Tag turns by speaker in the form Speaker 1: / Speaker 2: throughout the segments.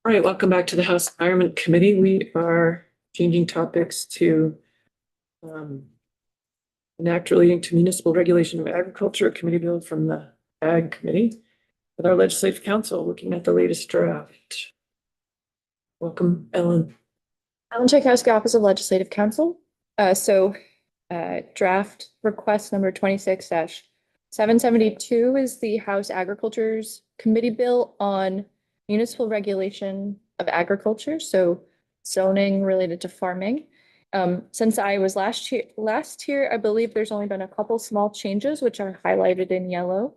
Speaker 1: All right, welcome back to the House Environment Committee. We are changing topics to an act relating to municipal regulation of agriculture, a committee bill from the Ag Committee with our Legislative Council looking at the latest draft. Welcome, Ellen.
Speaker 2: Ellen Tchaikovsky, Office of Legislative Counsel. Draft request number 26-772 is the House Agriculture's Committee Bill on municipal regulation of agriculture, so zoning related to farming. Since I was last year, I believe there's only been a couple small changes, which are highlighted in yellow.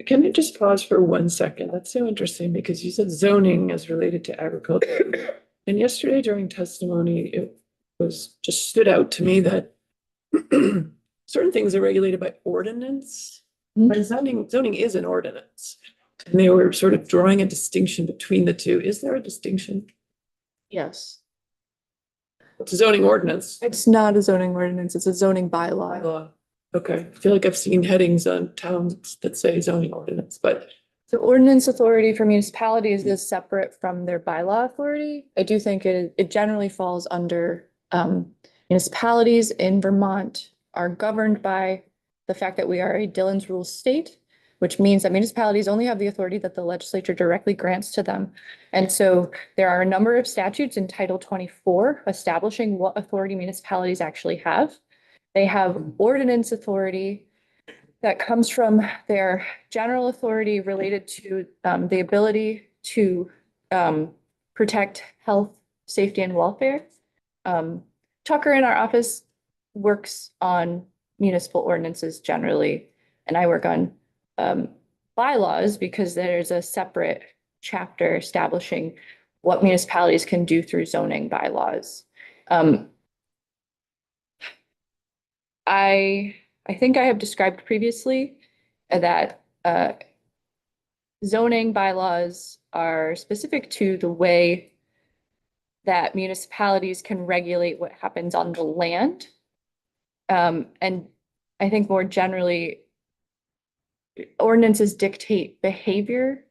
Speaker 1: Can you just pause for 1 second? That's so interesting because you said zoning is related to agriculture. And yesterday during testimony, it was just stood out to me that certain things are regulated by ordinance. But zoning is an ordinance. And they were sort of drawing a distinction between the two. Is there a distinction?
Speaker 2: Yes.
Speaker 1: It's a zoning ordinance.
Speaker 2: It's not a zoning ordinance, it's a zoning bylaw.
Speaker 1: Bylaw. Okay, I feel like I've seen headings on towns that say zoning ordinance, but
Speaker 2: The ordinance authority for municipalities is separate from their bylaw authority. I do think it generally falls under municipalities in Vermont are governed by the fact that we are a Dillon's Rules state, which means that municipalities only have the authority that the legislature directly grants to them. And so there are a number of statutes in Title 24 establishing what authority municipalities actually have. They have ordinance authority that comes from their general authority related to the ability to protect health, safety, and welfare. Tucker in our office works on municipal ordinances generally, and I work on bylaws because there's a separate chapter establishing what municipalities can do through zoning bylaws. I think I have described previously that zoning bylaws are specific to the way that municipalities can regulate what happens on the land. And I think more generally, ordinances dictate behavior,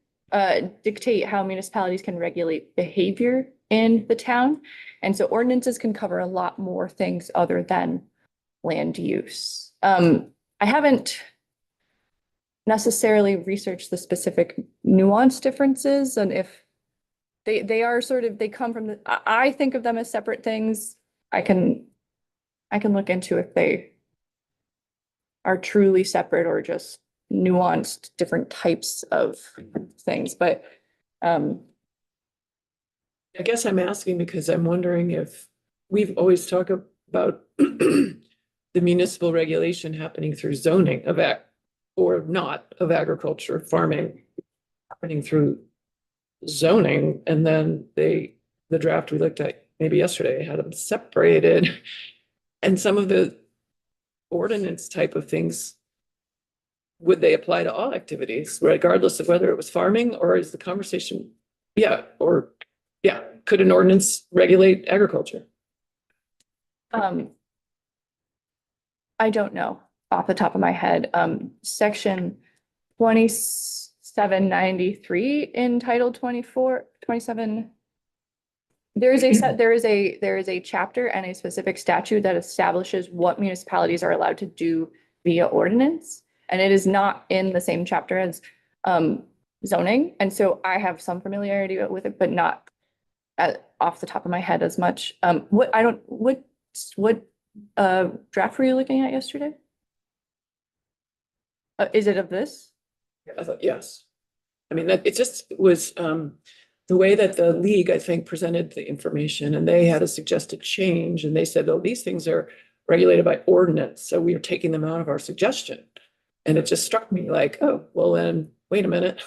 Speaker 2: dictate how municipalities can regulate behavior in the town. And so ordinances can cover a lot more things other than land use. I haven't necessarily researched the specific nuance differences and if they are sort of, they come from I think of them as separate things. I can look into if they are truly separate or just nuanced different types of things. But
Speaker 1: I guess I'm asking because I'm wondering if we've always talked about the municipal regulation happening through zoning of or not of agriculture, farming, happening through zoning, and then the draft we looked at maybe yesterday had them separated. And some of the ordinance type of things, would they apply to all activities, regardless of whether it was farming, or is the conversation, could an ordinance regulate agriculture?
Speaker 2: I don't know off the top of my head. Section 2793 in Title 27. There is a chapter and a specific statute that establishes what municipalities are allowed to do via ordinance. And it is not in the same chapter as zoning. And so I have some familiarity with it, but not off the top of my head as much. What draft were you looking at yesterday? Is it of this?
Speaker 1: I thought, yes. I mean, that it just was the way that the league, I think, presented the information, and they had a suggested change, and they said, oh, these things are regulated by ordinance, so we are taking them out of our suggestion. And it just struck me like, oh, well then, wait a minute.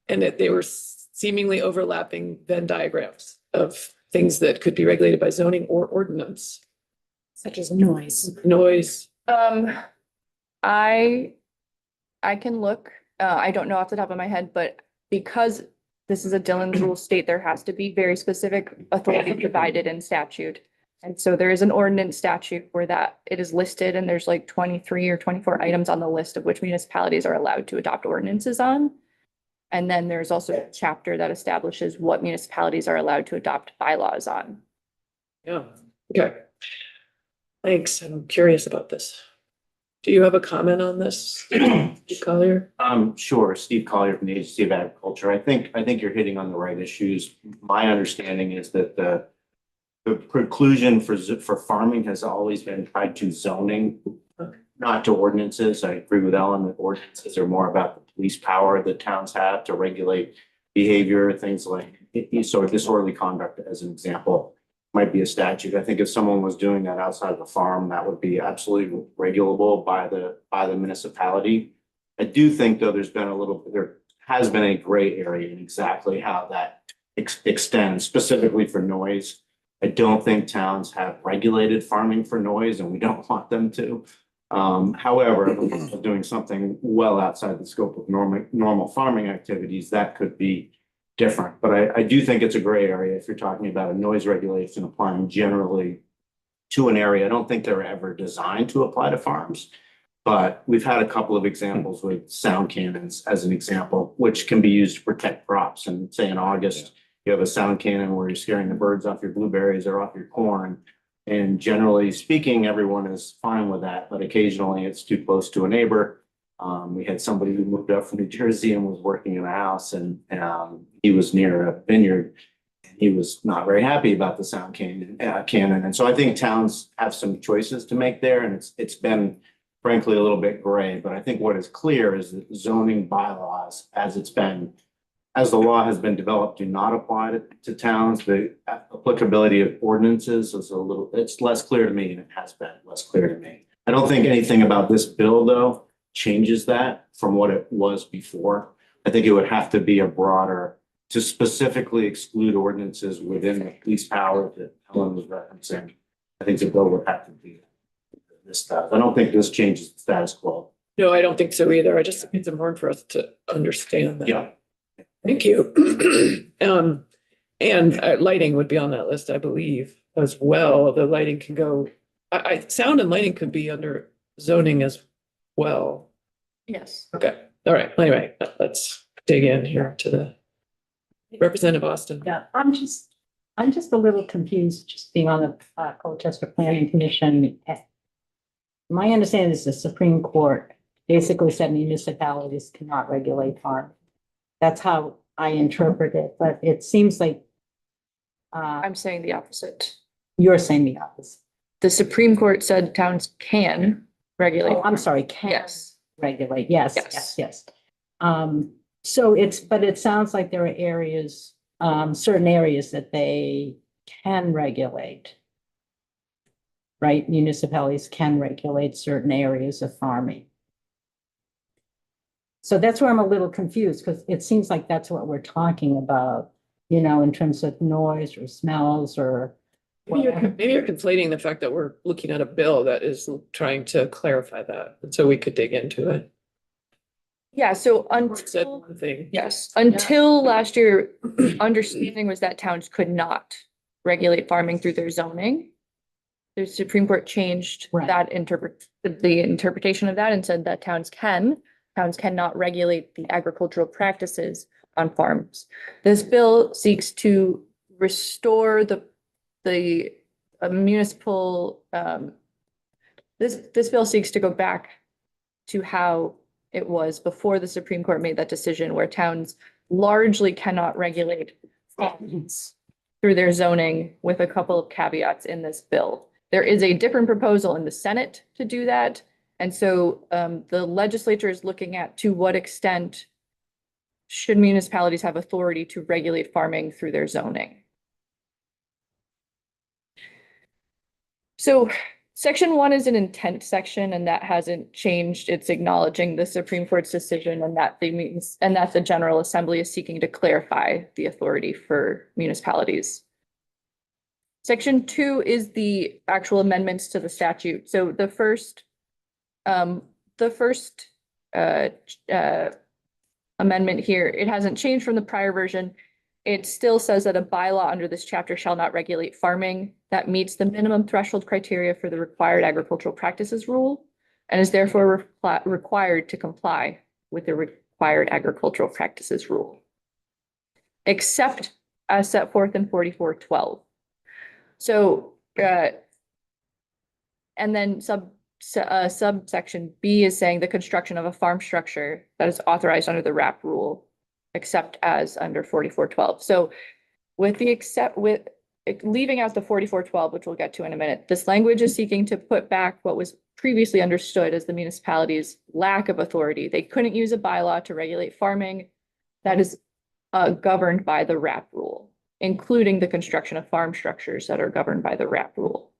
Speaker 1: And they were seemingly overlapping Venn diagrams of things that could be regulated by zoning or ordinance.
Speaker 3: Such as noise.
Speaker 1: Noise.
Speaker 2: I can look. I don't know off the top of my head, but because this is a Dillon's Rule state, there has to be very specific authority provided in statute. And so there is an ordinance statute where that it is listed, and there's like 23 or 24 items on the list of which municipalities are allowed to adopt ordinances on. And then there's also a chapter that establishes what municipalities are allowed to adopt bylaws on.
Speaker 1: Yeah, okay. Thanks, I'm curious about this. Do you have a comment on this, Steve Collier?
Speaker 4: Sure. Steve Collier from the Agency of Agriculture. I think you're hitting on the right issues. My understanding is that the preclusion for farming has always been tied to zoning, not to ordinances. I agree with Ellen that ordinances are more about the police power that towns have to regulate behavior, things like so disorderly conduct, as an example, might be a statute. I think if someone was doing that outside of the farm, that would be absolutely regulable by the municipality. I do think, though, there has been a gray area in exactly how that extends, specifically for noise. I don't think towns have regulated farming for noise, and we don't want them to. However, if doing something well outside the scope of normal farming activities, that could be different. But I do think it's a gray area if you're talking about a noise regulation applying generally to an area. I don't think they're ever designed to apply to farms, but we've had a couple of examples with sound cannons as an example, which can be used to protect crops. And say in August, you have a sound cannon where you're scaring the birds off your blueberries or off your corn. And generally speaking, everyone is fine with that, but occasionally it's too close to a neighbor. We had somebody who moved up from New Jersey and was working in a house, and he was near a vineyard. He was not very happy about the sound cannon. And so I think towns have some choices to make there, and it's been frankly a little bit gray. But I think what is clear is that zoning bylaws, as the law has been developed, do not apply to towns. The applicability of ordinances is it's less clear to me, and it has been less clear to me. I don't think anything about this bill, though, changes that from what it was before. I think it would have to be to specifically exclude ordinances within the police power that Helen was referencing. I think the bill would have to be this stuff. I don't think this changes the status quo.
Speaker 1: No, I don't think so either. I just think it's important for us to understand that.
Speaker 4: Yeah.
Speaker 1: Thank you. And lighting would be on that list, I believe, as well. The lighting can go, sound and lighting could be under zoning as well.
Speaker 2: Yes.
Speaker 1: Okay, all right. Anyway, let's dig in here to the Representative Austin.
Speaker 3: Yeah, I'm just a little confused, just being on the Colchester Planning Commission. My understanding is the Supreme Court basically said municipalities cannot regulate farming. That's how I interpret it, but it seems like
Speaker 2: I'm saying the opposite.
Speaker 3: you're saying the opposite.
Speaker 2: The Supreme Court said towns can regulate.
Speaker 3: Oh, I'm sorry, can
Speaker 2: Yes.
Speaker 3: regulate. Yes,
Speaker 2: Yes.
Speaker 3: yes. So but it sounds like there are areas, certain areas that they can regulate. Right? Municipalities can regulate certain areas of farming. So that's where I'm a little confused, because it seems like that's what we're talking about, in terms of noise or smells or.
Speaker 1: Maybe you're conflating the fact that we're looking at a bill that is trying to clarify that, and so we could dig into it.
Speaker 2: Yeah, so
Speaker 1: Said
Speaker 2: until,
Speaker 1: one thing.
Speaker 2: yes, until last year, understanding was that towns could not regulate farming through their zoning. The Supreme Court changed
Speaker 3: Right.
Speaker 2: that the interpretation of that and said that towns cannot regulate the agricultural practices on farms. This bill seeks to restore the municipal, this bill seeks to go back to how it was before the Supreme Court made that decision, where towns largely cannot regulate farms through their zoning, with a couple of caveats in this bill. There is a different proposal in the Senate to do that. And so the legislature is looking at to what extent should municipalities have authority to regulate farming through their zoning. So section 1 is an intent section, and that hasn't changed. It's acknowledging the Supreme Court's decision, and that the General Assembly is seeking to clarify the authority for municipalities. Section 2 is the actual amendments to the statute. So the first amendment here, it hasn't changed from the prior version. It still says that a bylaw under this chapter shall not regulate farming that meets the minimum threshold criteria for the required agricultural practices rule, and is therefore required to comply with the required agricultural practices rule. Except as set forth in 4412. So, and then subsection B is saying the construction of a farm structure that is authorized under the RAP rule, except as under 4412. So with leaving out the 4412, which we'll get to in a minute, this language is seeking to put back what was previously understood as the municipality's lack of authority. They couldn't use a bylaw to regulate farming that is governed by the RAP rule, including the construction of farm structures that are governed by the RAP rule.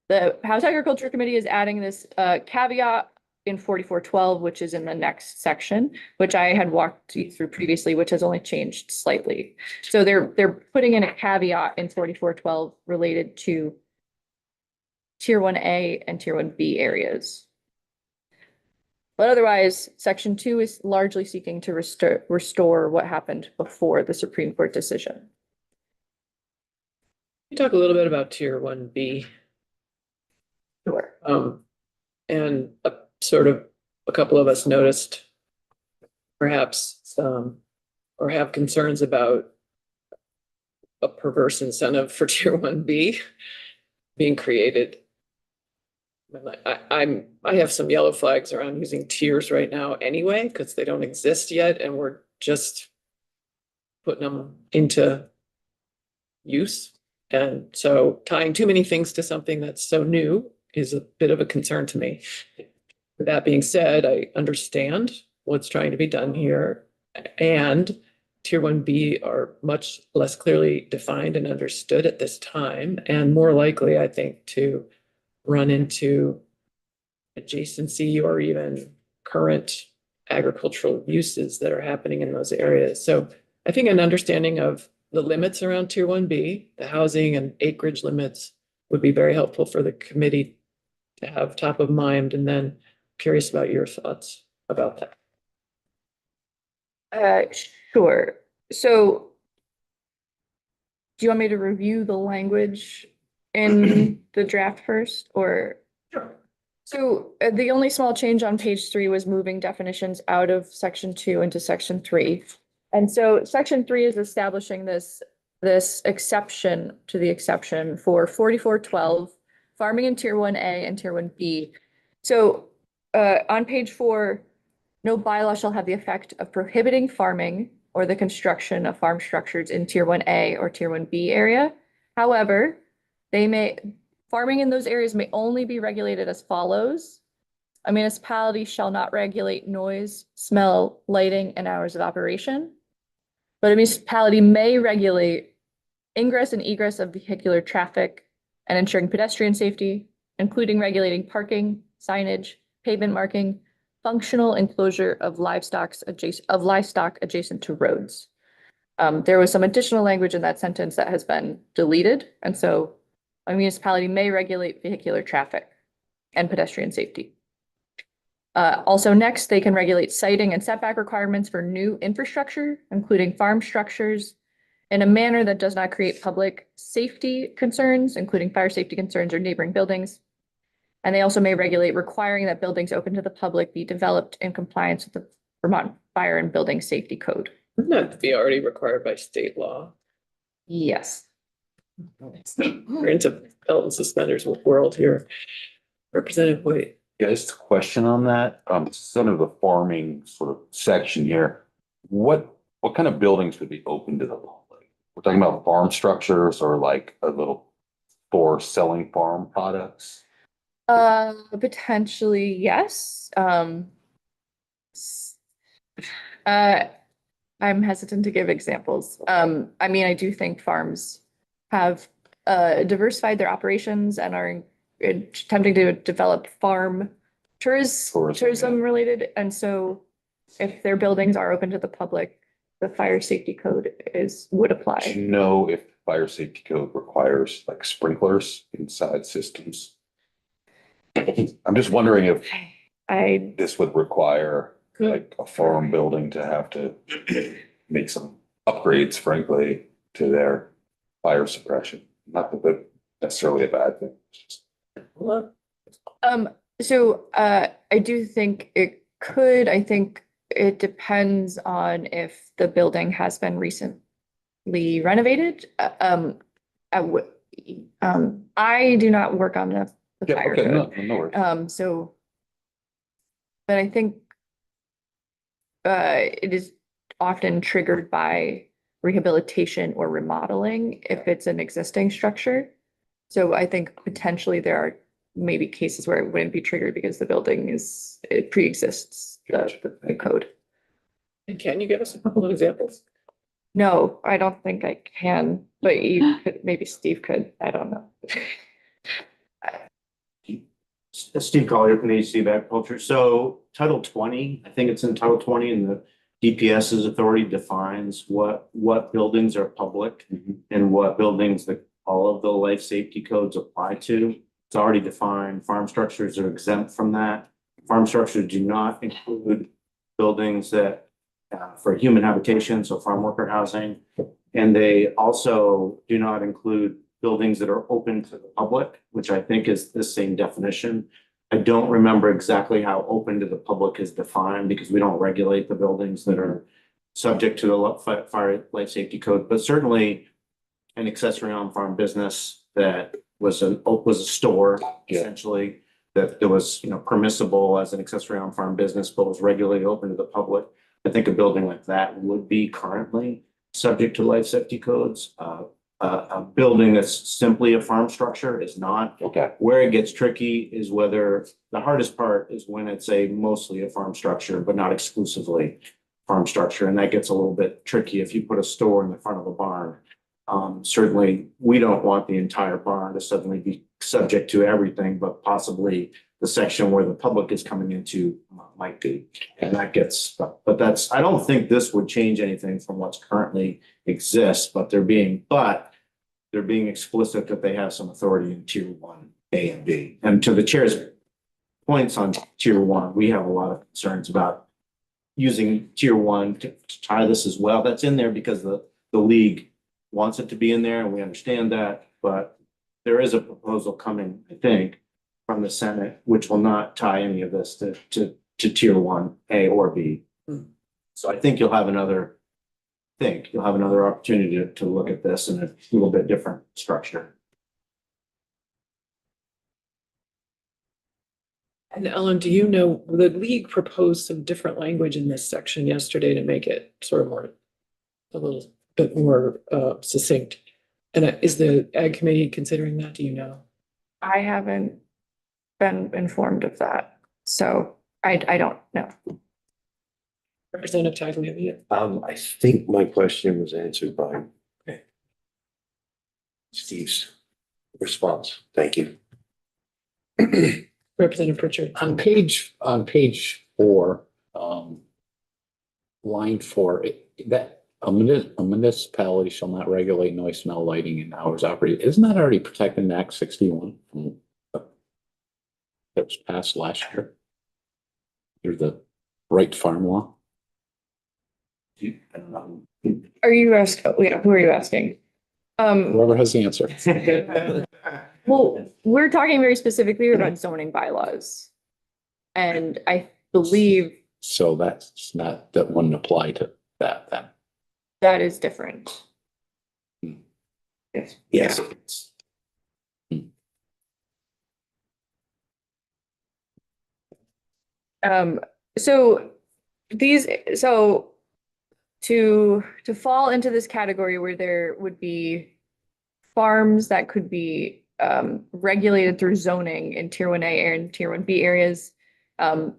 Speaker 2: The House Agriculture Committee is adding this caveat in 4412, which is in the next section, which I had walked you through previously, which has only changed slightly. So they're putting in a caveat in 4412 related to Tier 1A and Tier 1B areas. But otherwise, Section 2 is largely seeking to restore what happened before the Supreme Court decision.
Speaker 1: You talk a little bit about Tier 1B.
Speaker 2: Sure.
Speaker 1: And sort of a couple of us noticed perhaps or have concerns about a perverse incentive for Tier 1B being created. I have some yellow flags around using tiers right now anyway, because they don't exist yet, and we're just putting them into use. And so tying too many things to something that's so new is a bit of a concern to me. With that being said, I understand what's trying to be done here, and Tier 1B are much less clearly defined and understood at this time, and more likely, I think, to run into adjacency or even current agricultural uses that are happening in those areas. So I think an understanding of the limits around Tier 1B, the housing and acreage limits, would be very helpful for the committee to have top of mind, and then curious about your thoughts about that.
Speaker 2: Sure. So do you want me to review the language in the draft first, or?
Speaker 1: Sure.
Speaker 2: So the only small change on page 3 was moving definitions out of section 2 into section 3. And so section 3 is establishing this exception to the exception for 4412, farming in Tier 1A and Tier 1B. So on page 4, no bylaw shall have the effect of prohibiting farming or the construction of farm structures in Tier 1A or Tier 1B area. However, farming in those areas may only be regulated as follows. A municipality shall not regulate noise, smell, lighting, and hours of operation. But a municipality may regulate ingress and egress of vehicular traffic and ensuring pedestrian safety, including regulating parking, signage, pavement marking, functional enclosure of livestock adjacent to roads. There was some additional language in that sentence that has been deleted, and so a municipality may regulate vehicular traffic and pedestrian safety. Also next, they can regulate siting and setback requirements for new infrastructure, including farm structures, in a manner that does not create public safety concerns, including fire safety concerns or neighboring buildings. And they also may regulate requiring that buildings open to the public be developed in compliance with the Vermont Fire and Building Safety Code.
Speaker 1: Wouldn't that be already required by state law?
Speaker 2: Yes.
Speaker 1: We're into belt and suspenders world here. Representative White.
Speaker 5: Yeah, just a question on that. Some of the farming sort of section here. What kind of buildings would be open to the public? We're talking about farm structures or like a little store selling farm products?
Speaker 2: Potentially, yes. I'm hesitant to give examples. I mean, I do think farms have diversified their operations and are attempting to develop farm tourism related. And so if their buildings are open to the public, the fire safety code would
Speaker 5: Do
Speaker 2: apply.
Speaker 5: you know if fire safety code requires like sprinklers inside systems? I'm just wondering if this would require like a farm building to have to make some upgrades, frankly, to their fire suppression. Not that that's necessarily a bad thing.
Speaker 2: So I do think it could. I think it depends on if the building has been recently renovated. I do not work on the
Speaker 5: Yeah,
Speaker 2: fire
Speaker 5: okay, no,
Speaker 2: code.
Speaker 5: no worries.
Speaker 2: So, but I think it is often triggered by rehabilitation or remodeling if it's an existing structure. So I think potentially there are maybe cases where it wouldn't be triggered because the building it pre-exists the code.
Speaker 1: And can you give us a couple of examples?
Speaker 2: No, I don't think I can, but you could, maybe Steve could, I don't know.
Speaker 4: Steve Collier from the Agency of Agriculture. So Title 20, I think it's in Title 20, and the DPS's authority defines what buildings are public and what buildings that all of the life safety codes apply to. It's already defined. Farm structures are exempt from that. Farm structures do not include buildings that for human habitation, so farm worker housing. And they also do not include buildings that are open to the public, which I think is the same definition. I don't remember exactly how open to the public is defined because we don't regulate the buildings that are subject to the fire life safety code, but certainly an accessory on farm business that was a store essentially, that was, permissible as an accessory on farm business, but was regulated open to the public. I think a building like that would be currently subject to life safety codes. A building that's simply a farm structure is not.
Speaker 5: Okay.
Speaker 4: Where it gets tricky is whether, the hardest part is when it's mostly a farm structure, but not exclusively farm structure. And that gets a little bit tricky if you put a store in the front of a barn. Certainly, we don't want the entire barn to suddenly be subject to everything, but possibly the section where the public is coming into might be. And that gets, but that's, I don't think this would change anything from what's currently exists, but they're being explicit that they have some authority in tier 1A and B. And to the chair's points on tier 1, we have a lot of concerns about using tier 1 to tie this as well. That's in there because the league wants it to be in there, and we understand that, but there is a proposal coming, I think, from the Senate, which will not tie any of this to tier 1A or B. So I think you'll have another opportunity to look at this in a little bit different structure.
Speaker 1: And Ellen, do you know, the league proposed some different language in this section yesterday to make it sort of a little bit more succinct. And is the Ag Committee considering that? Do you know?
Speaker 2: I haven't been informed of that, so I don't know.
Speaker 1: Representative Tagliavia?
Speaker 6: I think my question was answered by Steve's response. Thank you.
Speaker 1: Representative Pritchard?
Speaker 7: On page 4, line 4, that a municipality shall not regulate noise, smell, lighting, and hours operated. Isn't that already protected in Act 61? That was passed last year. Through the right to farm law.
Speaker 2: Are you asking, who are you asking?
Speaker 7: Whoever has the answer.
Speaker 2: Well, we're talking very specifically about zoning bylaws. And I believe
Speaker 7: So that's not, that wouldn't apply to that then.
Speaker 2: that is different.
Speaker 6: Yes.
Speaker 2: So to fall into this category where there would be farms that could be regulated through zoning in tier 1A and tier 1B areas, it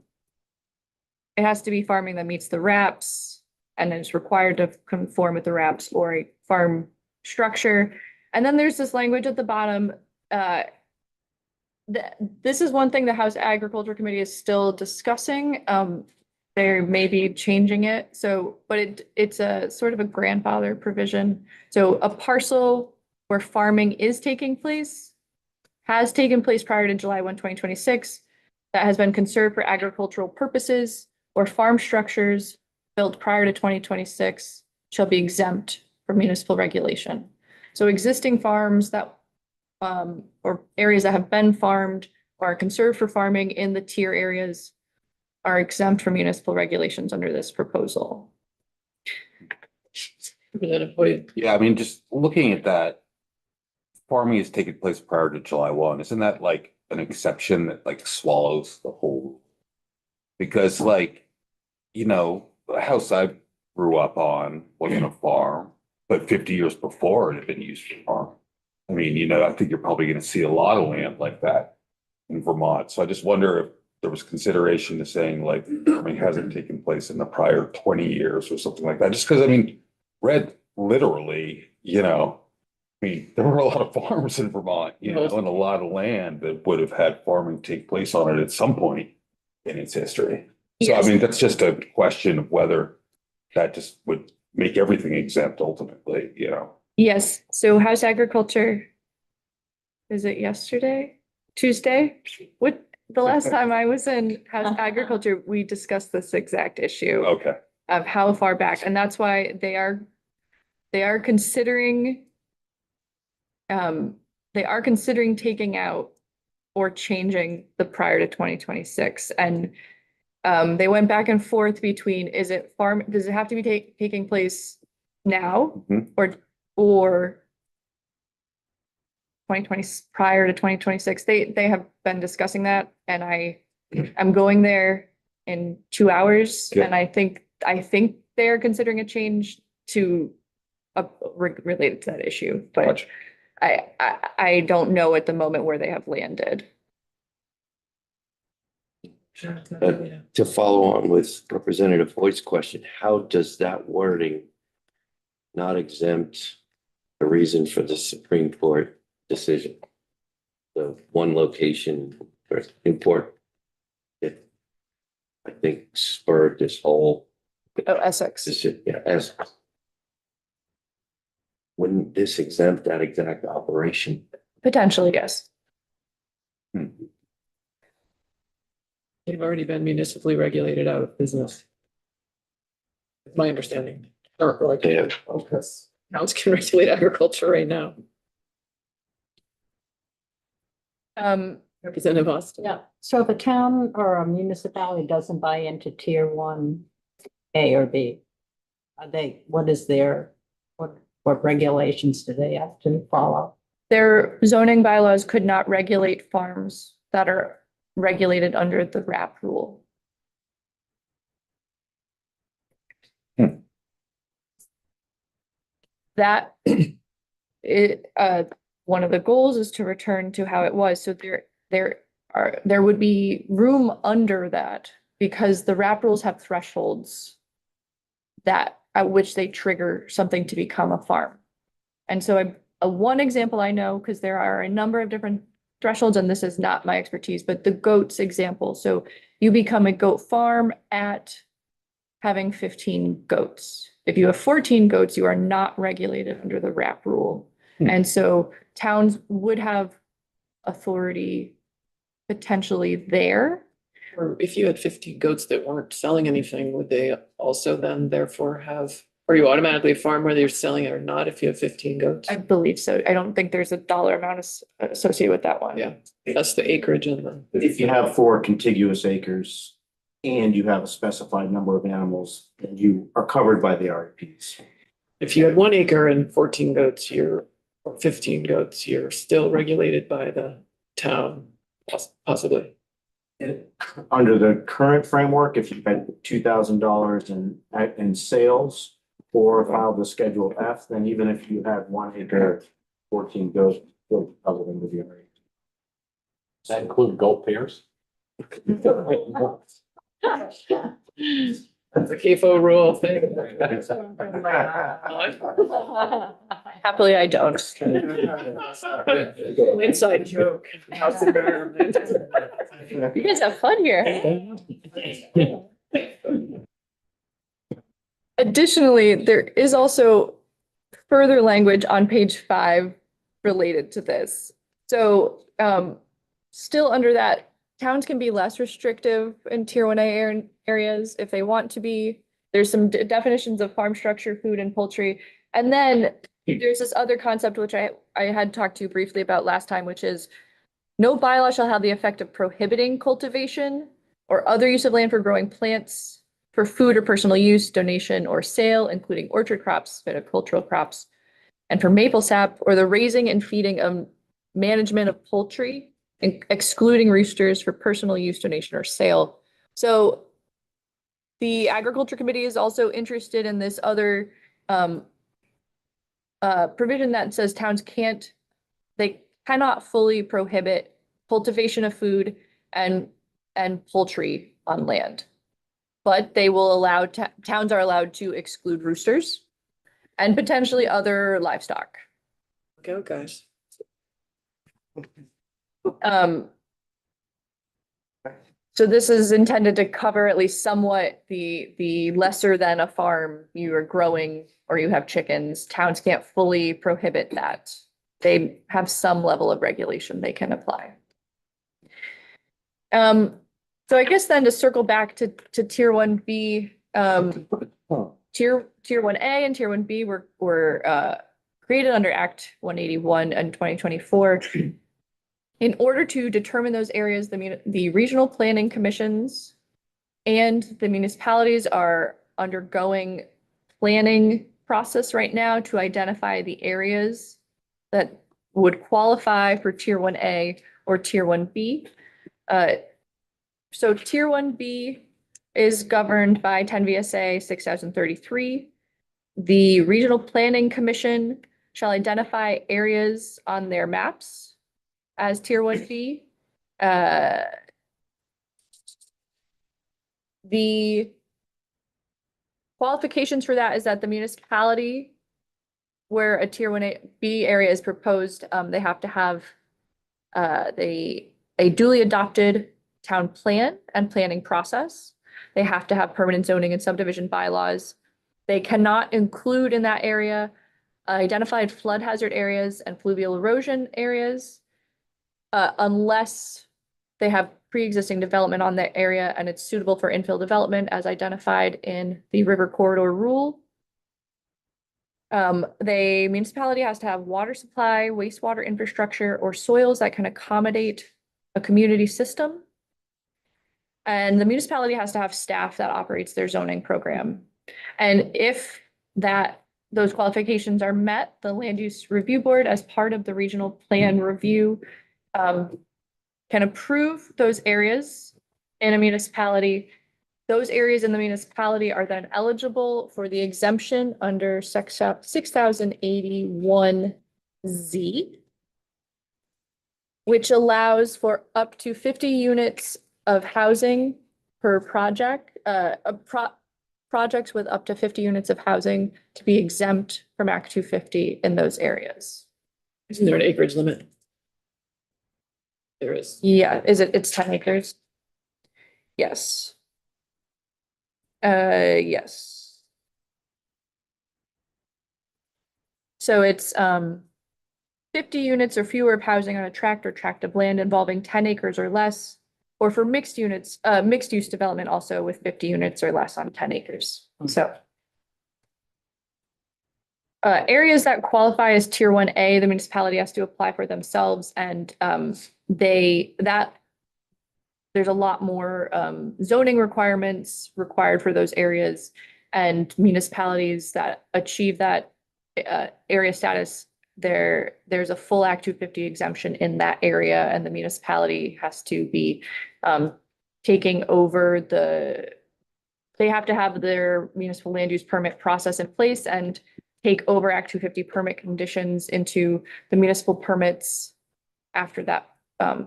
Speaker 2: has to be farming that meets the RAPS and is required to conform with the RAPS or a farm structure. And then there's this language at the bottom. This is one thing the House Agriculture Committee is still discussing. They may be changing it. So, but it's a sort of a grandfather provision. So a parcel where farming is taking place, has taken place prior to July 1, 2026, that has been conserved for agricultural purposes, or farm structures built prior to 2026 shall be exempt from municipal regulation. So existing farms that or areas that have been farmed or are conserved for farming in the tier areas are exempt from municipal regulations under this proposal.
Speaker 1: Representative Hoyt.
Speaker 5: Yeah, I mean, just looking at that. Farming is taking place prior to July 1. Isn't that like an exception that like swallows the whole? Because like, the house I grew up on wasn't a farm, but 50 years before it had been used for farm. I mean, I think you're probably gonna see a lot of land like that in Vermont. So I just wonder if there was consideration to saying like, farming hasn't taken place in the prior 20 years or something like that. Just because, I mean, read literally, I mean, there were a lot of farms in Vermont, and a lot of land that would have had farming take place on it at some point in its history. So, I
Speaker 2: Yes.
Speaker 5: mean, that's just a question of whether that just would make everything exempt ultimately,
Speaker 2: Yes, so House Agriculture, is it yesterday? Tuesday? The last time I was in House Agriculture, we discussed this exact issue
Speaker 5: Okay.
Speaker 2: of how far back, and that's why they are considering taking out or changing the prior to 2026. And they went back and forth between, does it have to be taking place now
Speaker 5: Mhm.
Speaker 2: or 2020, prior to 2026? They have been discussing that, and I'm going there in 2 hours,
Speaker 5: Yeah.
Speaker 2: and I think they're considering a change to related to that issue, but
Speaker 5: Gotcha.
Speaker 2: I don't know at the moment where they have landed.
Speaker 1: Yeah.
Speaker 6: To follow on with Representative Hoyt's question, how does that wording not exempt the reason for the Supreme Court decision? The one location or import, it, I think, spurred this whole
Speaker 2: Oh, Essex.
Speaker 6: decision, as wouldn't this exempt that exact operation?
Speaker 2: Potentially, yes.
Speaker 1: They've already been municipally regulated out of business. It's my understanding. Or like,
Speaker 6: Yeah.
Speaker 1: because towns can regulate agriculture right now. Representative Austin.
Speaker 3: Yeah, so if a town or a municipality doesn't buy into tier 1A or B, what regulations do they have to follow?
Speaker 2: Their zoning bylaws could not regulate farms that are regulated under the RAP rule. That one of the goals is to return to how it was. So there would be room under that because the RAP rules have thresholds that at which they trigger something to become a farm. And so one example I know, because there are a number of different thresholds, and this is not my expertise, but the goats example. So you become a goat farm at having 15 goats. If you have 14 goats, you are not regulated under the RAP rule. And so towns would have authority potentially there.
Speaker 1: Or if you had 15 goats that weren't selling anything, would they also then therefore are you automatically a farm whether you're selling it or not if you have 15 goats?
Speaker 2: I believe so. I don't think there's a dollar amount associated with that one.
Speaker 1: Yeah, that's the acreage and the.
Speaker 4: If you have 4 contiguous acres and you have a specified number of animals, then you are covered by the REPs.
Speaker 1: If you had 1 acre and 14 goats, or 15 goats, you're still regulated by the town, possibly.
Speaker 4: Under the current framework, if you had $2,000 in sales or filed the Schedule F, then even if you had 1 acre, 14 goats, still covered under the REP.
Speaker 7: Does that include goat pairs?
Speaker 1: That's a CAFO rule thing.
Speaker 2: Happily, I don't.
Speaker 1: Inside joke.
Speaker 2: You guys have fun here. Additionally, there is also further language on page 5 related to this. So still under that, towns can be less restrictive in tier 1A areas if they want to be. There's some definitions of farm structure, food and poultry. And then there's this other concept, which I had talked to you briefly about last time, which is no bylaw shall have the effect of prohibiting cultivation or other use of land for growing plants for food or personal use, donation, or sale, including orchard crops, viticultural crops, and for maple sap, or the raising and feeding of management of poultry, excluding roosters for personal use, donation, or sale. So the Agriculture Committee is also interested in this other provision that says they cannot fully prohibit cultivation of food and poultry on land. But they will allow, towns are allowed to exclude roosters and potentially other livestock.
Speaker 1: Go, guys.
Speaker 2: So this is intended to cover at least somewhat the lesser than a farm you are growing or you have chickens. Towns can't fully prohibit that. They have some level of regulation they can apply. So I guess then to circle back to tier 1B, tier 1A and tier 1B were created under Act 181 in 2024. In order to determine those areas, the regional planning commissions and the municipalities are undergoing planning process right now to identify the areas that would qualify for tier 1A or tier 1B. So tier 1B is governed by 10 VSA 6033. The Regional Planning Commission shall identify areas on their maps as tier 1B. The qualifications for that is that the municipality where a tier 1B area is proposed, they have to have a duly adopted town plan and planning process. They have to have permanent zoning and subdivision bylaws. They cannot include in that area identified flood hazard areas and fluvial erosion areas unless they have pre-existing development on that area and it's suitable for infill development as identified in the river corridor rule. The municipality has to have water supply, wastewater infrastructure, or soils that can accommodate a community system. And the municipality has to have staff that operates their zoning program. And if those qualifications are met, the Land Use Review Board, as part of the regional plan review, can approve those areas in a municipality. Those areas in the municipality are then eligible for the exemption under 6081Z, which allows for up to 50 units of housing per project, projects with up to 50 units of housing to be exempt from Act 250 in those areas.
Speaker 1: Isn't there an acreage limit? There is.
Speaker 2: Yeah, it's 10 acres? Yes. Yes. So it's 50 units or fewer of housing on a tract or tract of land involving 10 acres or less, or for mixed use development also with 50 units or less on 10 acres. So areas that qualify as tier 1A, the municipality has to apply for themselves, and there's a lot more zoning requirements required for those areas, and municipalities that achieve that area status, there's a full Act 250 exemption in that area, and the municipality has to be taking over they have to have their municipal land use permit process in place and take over Act 250 permit conditions into the municipal permits after that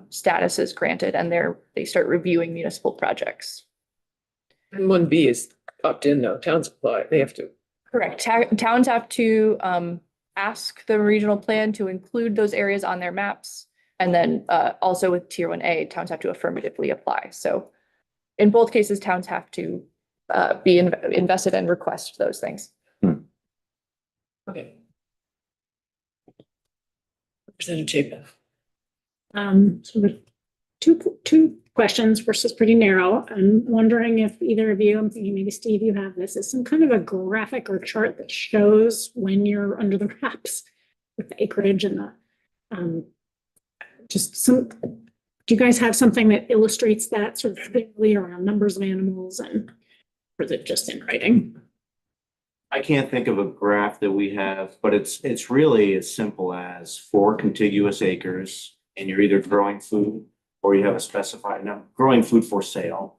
Speaker 2: status is granted, and they start reviewing municipal projects.
Speaker 1: And 1B is opt-in though, towns apply, they have to.
Speaker 2: Correct. Towns have to ask the regional plan to include those areas on their maps. And then also with tier 1A, towns have to affirmatively apply. So in both cases, towns have to be invested and request those things.
Speaker 1: Okay. Representative Chapin.
Speaker 8: So the two questions, first is pretty narrow. I'm wondering if either of you, I'm thinking maybe Steve, you have this, is some kind of a graphic or chart that shows when you're under the wraps with the acreage and the just some do you guys have something that illustrates that sort of clearly around numbers of animals and, or is it just in writing?
Speaker 4: I can't think of a graph that we have, but it's really as simple as 4 contiguous acres and you're either growing food or you have a specified number, growing food for sale,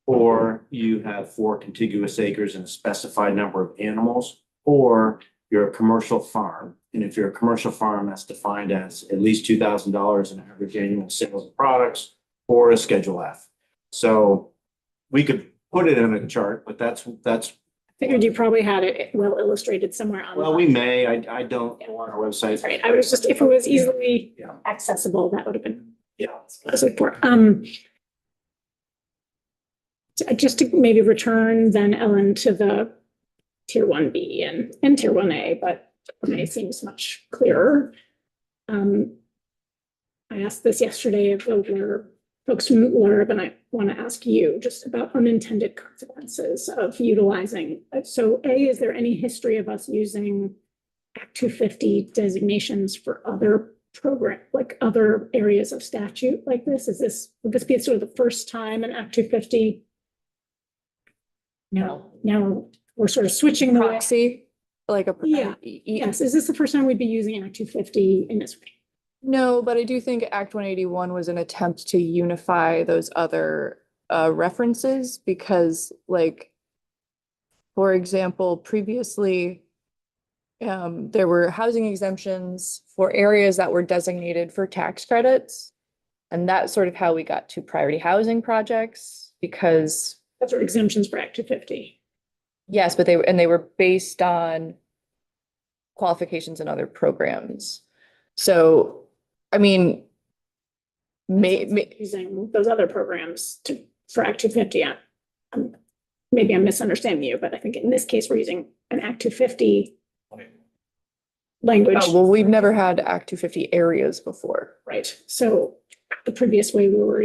Speaker 4: or you have 4 contiguous acres and a specified number of animals, or you're a commercial farm. And if you're a commercial farm, that's defined as at least $2,000 in average annual sales of products or a Schedule F. So we could put it in a chart, but that's
Speaker 8: Figured you probably had it well illustrated somewhere on.
Speaker 4: well, we may, I don't go on our website.
Speaker 8: Right, I was just, if it was easily
Speaker 4: Yeah.
Speaker 8: accessible, that would have been.
Speaker 4: Yeah.
Speaker 8: what I was looking for. Just to maybe return then, Ellen, to the tier 1B and tier 1A, but tier 1A seems much clearer. I asked this yesterday of the folks from LURB, and I want to ask you just about unintended consequences of utilizing. So A, is there any history of us using Act 250 designations for other program, like other areas of statute like this? Would this be sort of the first time in Act 250? No, now we're sort of switching the way.
Speaker 2: Proxy, like a.
Speaker 8: Yeah. Yes, is this the first time we'd be using Act 250 in this way?
Speaker 2: No, but I do think Act 181 was an attempt to unify those other references because, like, for example, previously there were housing exemptions for areas that were designated for tax credits. And that's sort of how we got to priority housing projects because.
Speaker 8: Those are exemptions for Act 250.
Speaker 2: Yes, but they were based on qualifications and other programs. So, I mean,
Speaker 8: Using those other programs for Act 250. Maybe I'm misunderstanding you, but I think in this case, we're using an Act 250 language.
Speaker 2: oh, well, we've never had Act 250 areas before.
Speaker 8: Right, so the previous way we were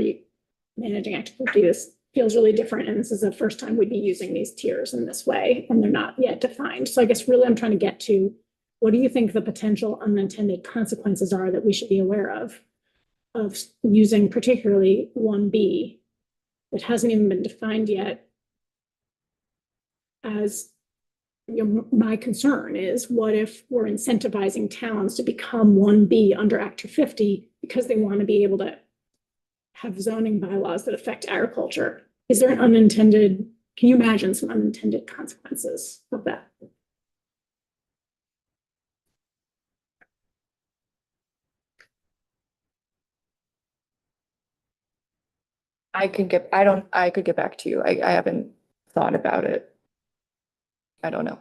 Speaker 8: managing Act 250, this feels really different, and this is the first time we'd be using these tiers in this way, and they're not yet defined. So I guess really I'm trying to get to, what do you think the potential unintended consequences are that we should be aware of using particularly 1B that hasn't even been defined yet? As my concern is, what if we're incentivizing towns to become 1B under Act 250 because they want to be able to have zoning bylaws that affect agriculture? Is there an unintended, can you imagine some unintended consequences of that?
Speaker 2: I could get back to you. I haven't thought about it. I don't know.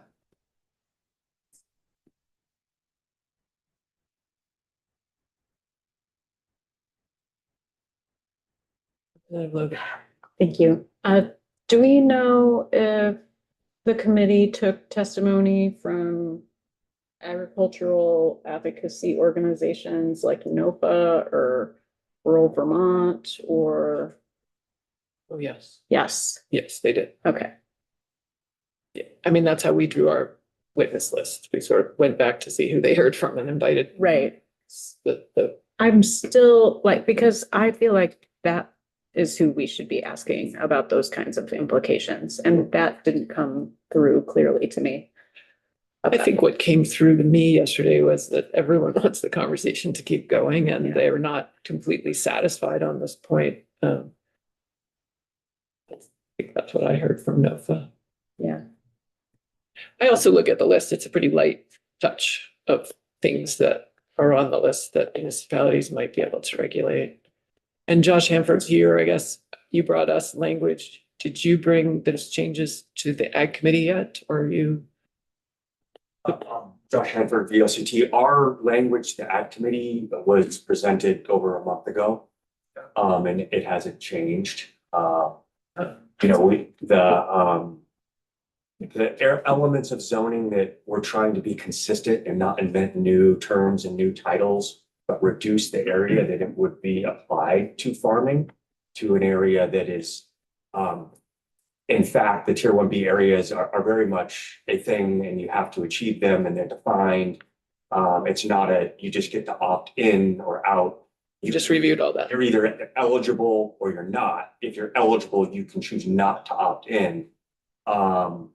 Speaker 9: Thank you. Do we know if the committee took testimony from agricultural advocacy organizations like NOPA or Rural Vermont or?
Speaker 1: Oh, yes.
Speaker 9: Yes,
Speaker 1: Yes, they did.
Speaker 9: okay.
Speaker 1: Yeah. I mean, that's how we drew our witness list. We sort of went back to see who they heard from and invited.
Speaker 9: Right.
Speaker 1: The
Speaker 9: I'm still like, because I feel like that is who we should be asking about those kinds of implications. And that didn't come through clearly to me.
Speaker 1: I think what came through to me yesterday was that everyone wants the conversation to keep going and
Speaker 9: Yeah.
Speaker 1: they are not completely satisfied on this point. I think that's what I heard from NOFA.
Speaker 9: Yeah.
Speaker 1: I also look at the list, it's a pretty light touch of things that are on the list that municipalities might be able to regulate. And Josh Hanford's here, I guess you brought us language. Did you bring those changes to the Ag Committee yet, or you?
Speaker 10: Josh Hanford, VLCT. Our language, the Ag Committee, was presented over a month ago. And it hasn't changed. The elements of zoning that we're trying to be consistent and not invent new terms and new titles, but reduce the area that it would be applied to farming to an area that is, in fact, the tier 1B areas are very much a thing and you have to achieve them and they're defined. It's not you just get to opt in or out.
Speaker 1: You just reviewed all that.
Speaker 10: You're either eligible or you're not. If you're eligible, you can choose not to opt in. But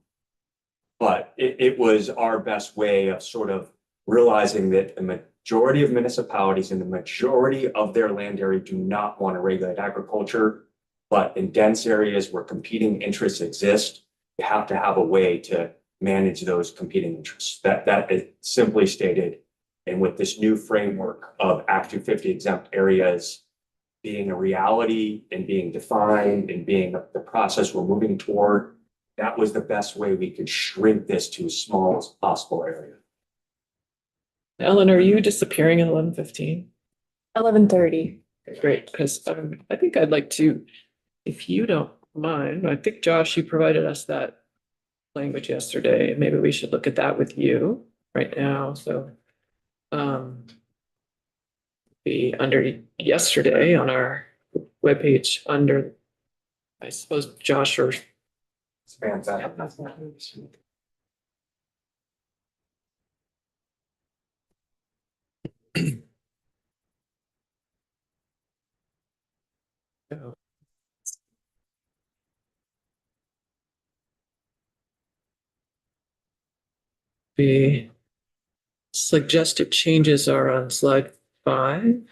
Speaker 10: it was our best way of sort of realizing that the majority of municipalities and the majority of their land area do not want to regulate agriculture. But in dense areas where competing interests exist, you have to have a way to manage those competing interests. That is simply stated. And with this new framework of Act 250 exempt areas being a reality and being defined and being the process we're moving toward, that was the best way we could shrink this to as small as possible area.
Speaker 1: Ellen, are you disappearing at 11:15?
Speaker 2: 11:30.
Speaker 1: Great, because I think I'd like to, if you don't mind, I think Josh, you provided us that language yesterday. Maybe we should look at that with you right now, so. Be under yesterday on our webpage under, I suppose, Josh or.
Speaker 10: Spans that.
Speaker 1: The suggested changes are on slide 5.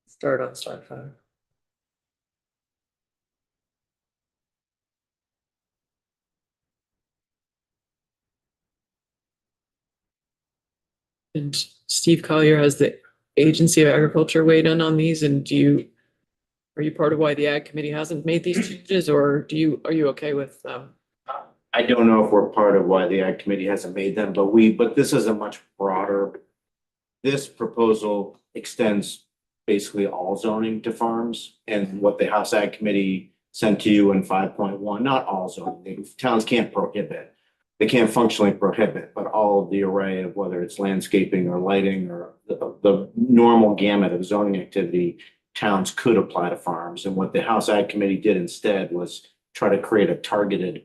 Speaker 1: Start on slide 5. And Steve Collier has the Agency of Agriculture weighed in on these, and are you part of why the Ag Committee hasn't made these changes, or are you okay with them?
Speaker 4: I don't know if we're part of why the Ag Committee hasn't made them, but this is a much broader. This proposal extends basically all zoning to farms, and what the House Ag Committee sent to you in 5.1, not all zoning, towns can't prohibit. They can't functionally prohibit, but all of the array of whether it's landscaping or lighting or the normal gamut of zoning activity, towns could apply to farms. And what the House Ag Committee did instead was try to create a targeted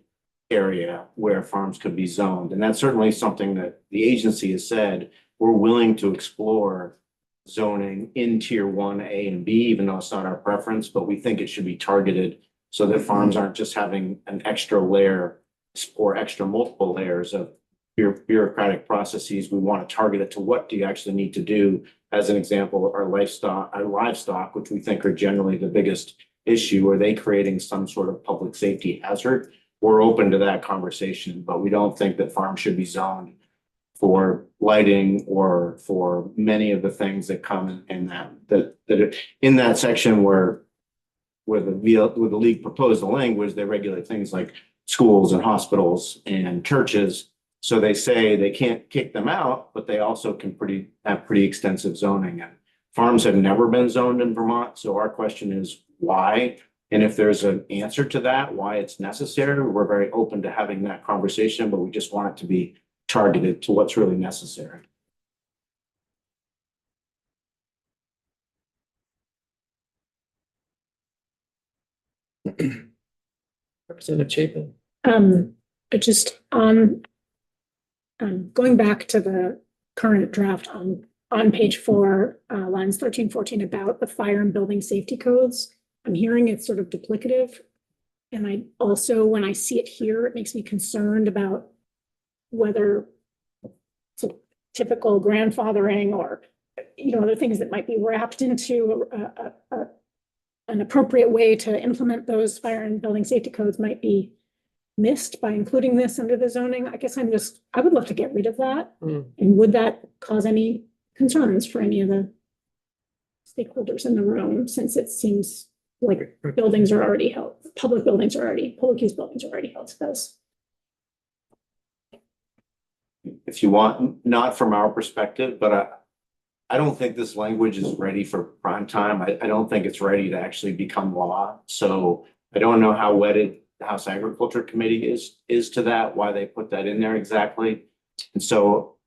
Speaker 4: area where farms could be zoned. And that's certainly something that the agency has said, we're willing to explore zoning in tier 1A and B, even though it's not our preference, but we think it should be targeted so that farms aren't just having an extra layer or extra multiple layers of bureaucratic processes. We want to target it to what do you actually need to do. As an example, our livestock, which we think are generally the biggest issue, are they creating some sort of public safety hazard? We're open to that conversation, but we don't think that farms should be zoned for lighting or for many of the things that come in that in that section where the league proposed the language, they regulate things like schools and hospitals and churches. So they say they can't kick them out, but they also can have pretty extensive zoning. And farms have never been zoned in Vermont. So our question is why? And if there's an answer to that, why it's necessary, we're very open to having that conversation, but we just want it to be targeted to what's really necessary.
Speaker 1: Representative Chapin.
Speaker 8: Just on going back to the current draft on page 4, lines 13, 14 about the fire and building safety codes. I'm hearing it's sort of duplicative. And I also, when I see it here, it makes me concerned about whether it's a typical grandfathering or, other things that might be wrapped into an appropriate way to implement those fire and building safety codes might be missed by including this under the zoning. I guess I would love to get rid of that. And would that cause any concerns for any of the stakeholders in the room, since it seems like buildings are already held, public use buildings are already held to those.
Speaker 4: If you want, not from our perspective, but I don't think this language is ready for prime time. I don't think it's ready to actually become law. So I don't know how wedded the House Agriculture Committee is to that, why they put that in there exactly. And so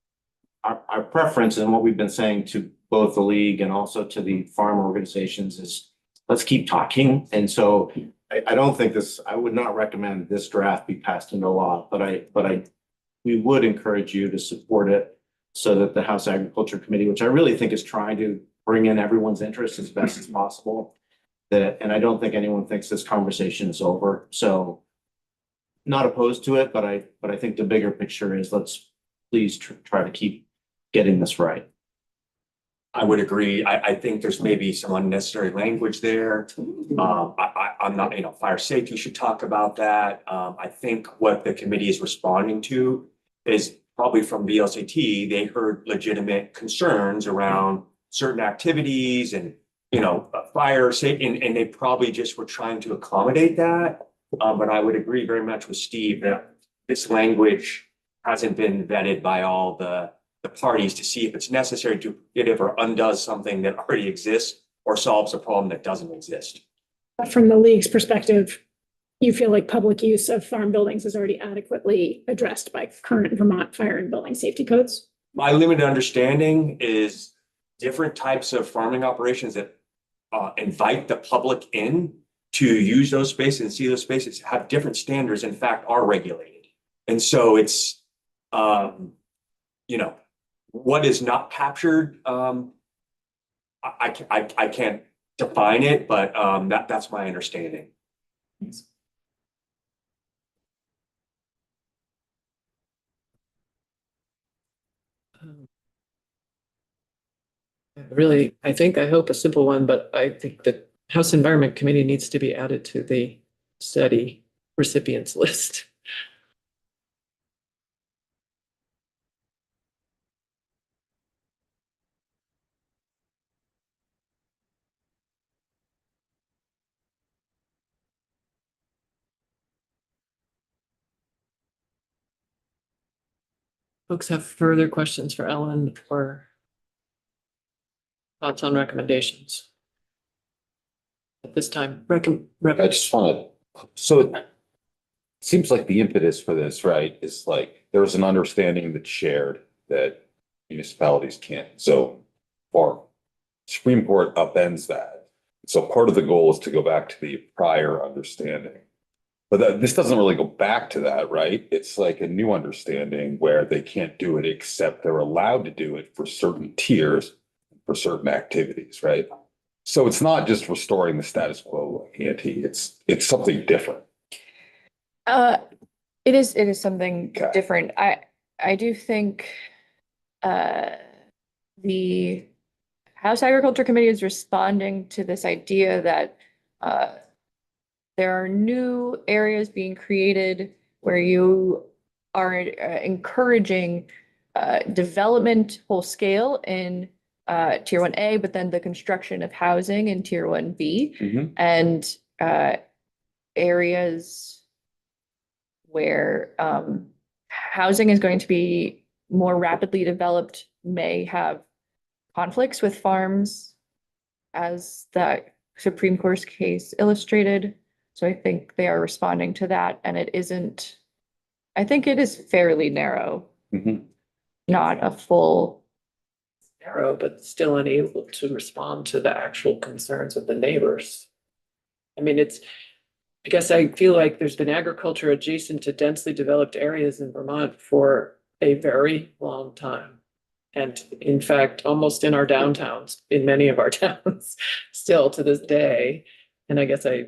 Speaker 4: our preference and what we've been saying to both the league and also to the farm organizations is let's keep talking. And so I don't think I would not recommend this draft be passed into law, but we would encourage you to support it so that the House Agriculture Committee, which I really think is trying to bring in everyone's interests as best as possible, and I don't think anyone thinks this conversation is over. So not opposed to it, but I think the bigger picture is let's please try to keep getting this right.
Speaker 10: I would agree. I think there's maybe some unnecessary language there. I'm not, fire safety should talk about that. I think what the committee is responding to is probably from VLCT, they heard legitimate concerns around certain activities and, fire safety, and they probably just were trying to accommodate that. But I would agree very much with Steve that this language hasn't been vetted by all the parties to see if it's necessary to get it or undoes something that already exists or solves a problem that doesn't exist.
Speaker 8: From the league's perspective, you feel like public use of farm buildings is already adequately addressed by current Vermont fire and building safety codes?
Speaker 10: My limited understanding is different types of farming operations that invite the public in to use those spaces and see those spaces have different standards, in fact, are regulated. And so it's, what is not captured, I can't define it, but that's my understanding.
Speaker 1: Really, I hope a simple one, but I think that House Environment Committee needs to be added to the study recipients list. Folks have further questions for Ellen or thoughts on recommendations? At this time,
Speaker 5: I just want to, so it seems like the impetus for this, right, is like, there's an understanding that's shared that municipalities can't, so far. Supreme Court upends that. So part of the goal is to go back to the prior understanding. But this doesn't really go back to that, right? It's like a new understanding where they can't do it except they're allowed to do it for certain tiers, for certain activities, right? So it's not just restoring the status quo ante, it's something different.
Speaker 2: It is something
Speaker 5: Okay.
Speaker 2: different. I do think the House Agriculture Committee is responding to this idea that there are new areas being created where you are encouraging development whole scale in Tier 1A, but then the construction of housing in Tier 1B.
Speaker 5: Mhm.
Speaker 2: And areas where housing is going to be more rapidly developed may have conflicts with farms, as that Supreme Court case illustrated. So I think they are responding to that, and I think it is fairly narrow,
Speaker 5: Mhm.
Speaker 2: not a full.
Speaker 1: narrow, but still unable to respond to the actual concerns of the neighbors. I mean, I guess I feel like there's been agriculture adjacent to densely developed areas in Vermont for a very long time. And in fact, almost in our downtowns, in many of our towns, still to this day. And I guess I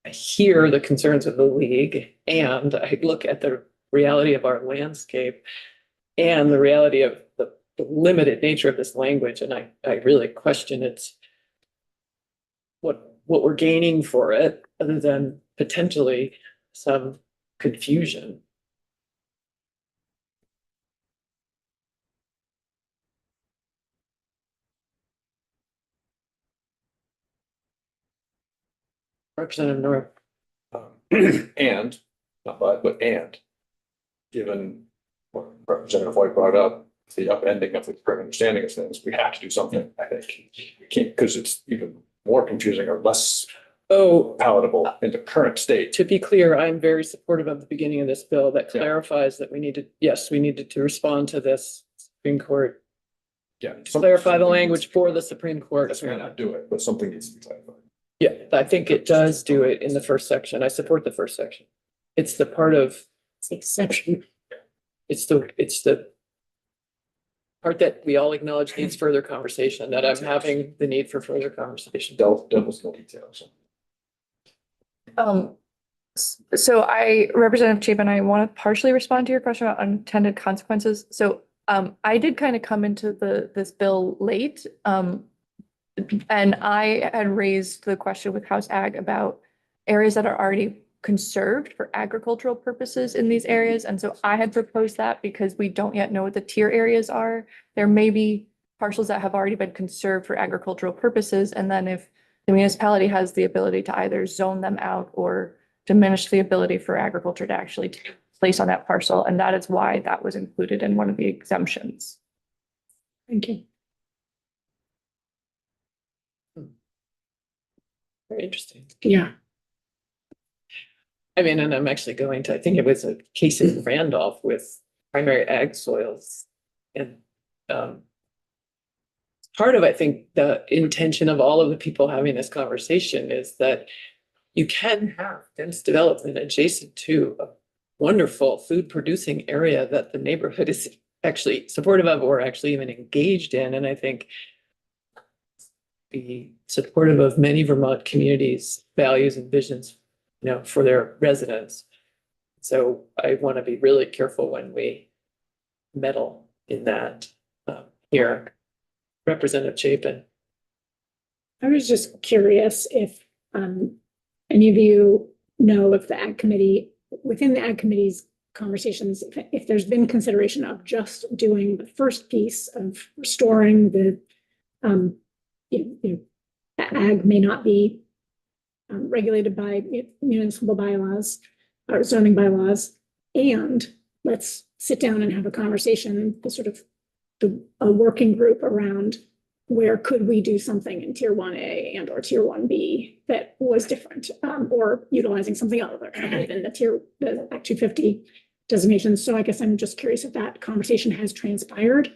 Speaker 1: hear the concerns of the league, and I look at the reality of our landscape and the reality of the limited nature of this language, and I really question what we're gaining for it, other than potentially some confusion. Representative North.
Speaker 11: And, not but, given what Representative White brought up, the upending of the current understanding of things, we have to do something, I think. We can't, because it's even more confusing or less palatable in the current state.
Speaker 1: To be clear, I'm very supportive of the beginning of this bill that clarifies that we needed to respond to this Supreme Court.
Speaker 11: Yeah.
Speaker 1: Clarify the language for the Supreme Court.
Speaker 11: This may not do it, but something needs to be clarified.
Speaker 1: Yeah, I think it does do it in the first section. I support the first section. It's the part of
Speaker 8: It's the exception.
Speaker 1: it's the part that we all acknowledge needs further conversation, that I'm having the need for further conversation.
Speaker 11: Devil's no details.
Speaker 2: So Representative Chapin, I want to partially respond to your question about unintended consequences. So I did kind of come into this bill late. And I had raised the question with House Ag about areas that are already conserved for agricultural purposes in these areas. And so I had proposed that because we don't yet know what the tier areas are. There may be parcels that have already been conserved for agricultural purposes. And then if the municipality has the ability to either zone them out or diminish the ability for agriculture to actually take place on that parcel. And that is why that was included in one of the exemptions.
Speaker 8: Thank you.
Speaker 1: Very interesting.
Speaker 8: Yeah.
Speaker 1: I mean, and I'm actually going to, I think it was a case in Randolph with primary ag soils. And part of, I think, the intention of all of the people having this conversation is that you can have dense development adjacent to a wonderful food producing area that the neighborhood is actually supportive of or actually even engaged in. And I think be supportive of many Vermont communities' values and visions, you know, for their residents. So I want to be really careful when we meddle in that here. Representative Chapin.
Speaker 8: I was just curious if any of you know if the Ag Committee, within the Ag Committee's conversations, if there's been consideration of just doing the first piece of restoring the ag may not be regulated by municipal bylaws or zoning bylaws, and let's sit down and have a conversation, a working group around where could we do something in tier 1A and or tier 1B that was different, or utilizing something other than the Act 250 designation. So I guess I'm just curious if that conversation has transpired.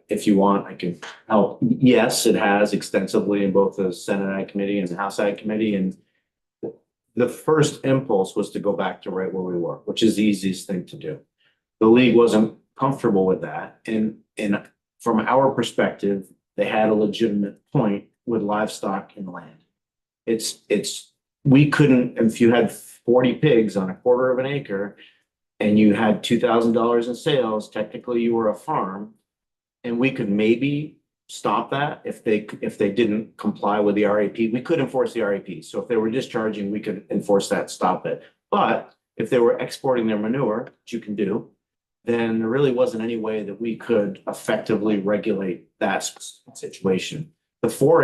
Speaker 4: If you want, I can help. Yes, it has extensively in both the Senate Ag Committee and the House Ag Committee. And the first impulse was to go back to right where we were, which is the easiest thing to do. The league wasn't comfortable with that. And from our perspective, they had a legitimate point with livestock and land. We couldn't, if you had 40 pigs on a quarter of an acre and you had $2,000 in sales, technically you were a farm. And we could maybe stop that if they didn't comply with the RAP. We could enforce the RAP. So if they were discharging, we could enforce that, stop it. But if they were exporting their manure, which you can do, then there really wasn't any way that we could effectively regulate that situation. The 4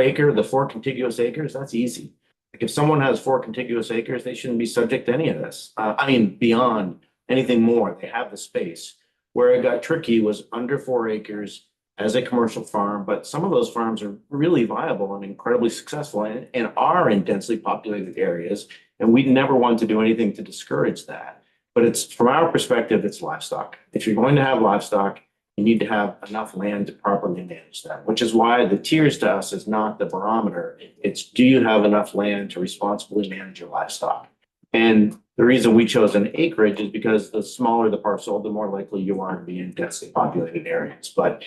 Speaker 4: contiguous acres, that's easy. Like if someone has 4 contiguous acres, they shouldn't be subject to any of this. I mean, beyond anything more, they have the space. Where it got tricky was under 4 acres as a commercial farm, but some of those farms are really viable and incredibly successful and are in densely populated areas. And we never want to do anything to discourage that. But it's, from our perspective, it's livestock. If you're going to have livestock, you need to have enough land to properly manage that, which is why the tiers to us is not the barometer. It's, do you have enough land to responsibly manage your livestock? And the reason we chose an acreage is because the smaller the parcel, the more likely you are to be in densely populated areas. But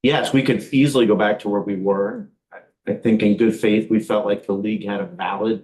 Speaker 4: yes, we could easily go back to where we were. I think in good faith, we felt like the league had a valid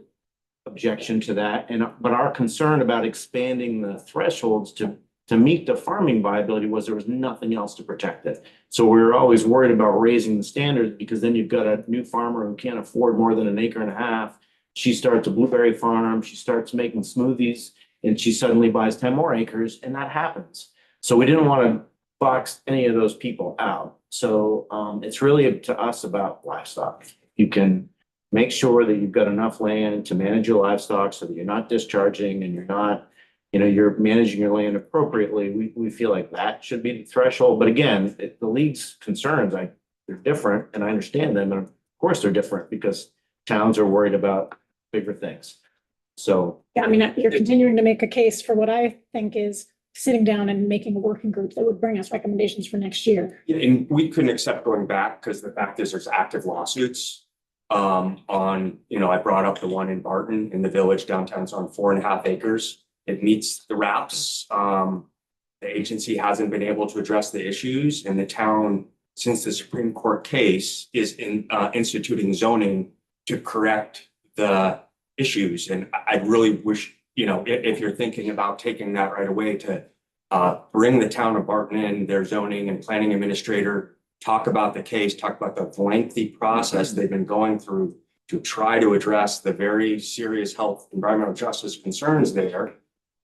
Speaker 4: objection to that. But our concern about expanding the thresholds to meet the farming viability was there was nothing else to protect it. So we were always worried about raising the standards because then you've got a new farmer who can't afford more than 1.5 acres. She starts a blueberry farm, she starts making smoothies, and she suddenly buys 10 more acres, and that happens. So we didn't want to box any of those people out. So it's really up to us about livestock. You can make sure that you've got enough land to manage your livestock so that you're not discharging and you're not, you're managing your land appropriately. We feel like that should be the threshold. But again, the league's concerns, they're different, and I understand them. And of course they're different because towns are worried about bigger things. So
Speaker 8: yeah, I mean, you're continuing to make a case for what I think is sitting down and making a working group that would bring us recommendations for next year.
Speaker 10: Yeah, and we couldn't accept going back because the fact is there's active lawsuits on, I brought up the one in Barton in the village downtown, it's on 4.5 acres. it meets the RAPS. The agency hasn't been able to address the issues, and the town, since the Supreme Court case, is instituting zoning to correct the issues. And I really wish, if you're thinking about taking that right away, to bring the town of Barton in, their zoning and planning administrator, talk about the case, talk about the lengthy process they've been going through to try to address the very serious health, environmental justice concerns there.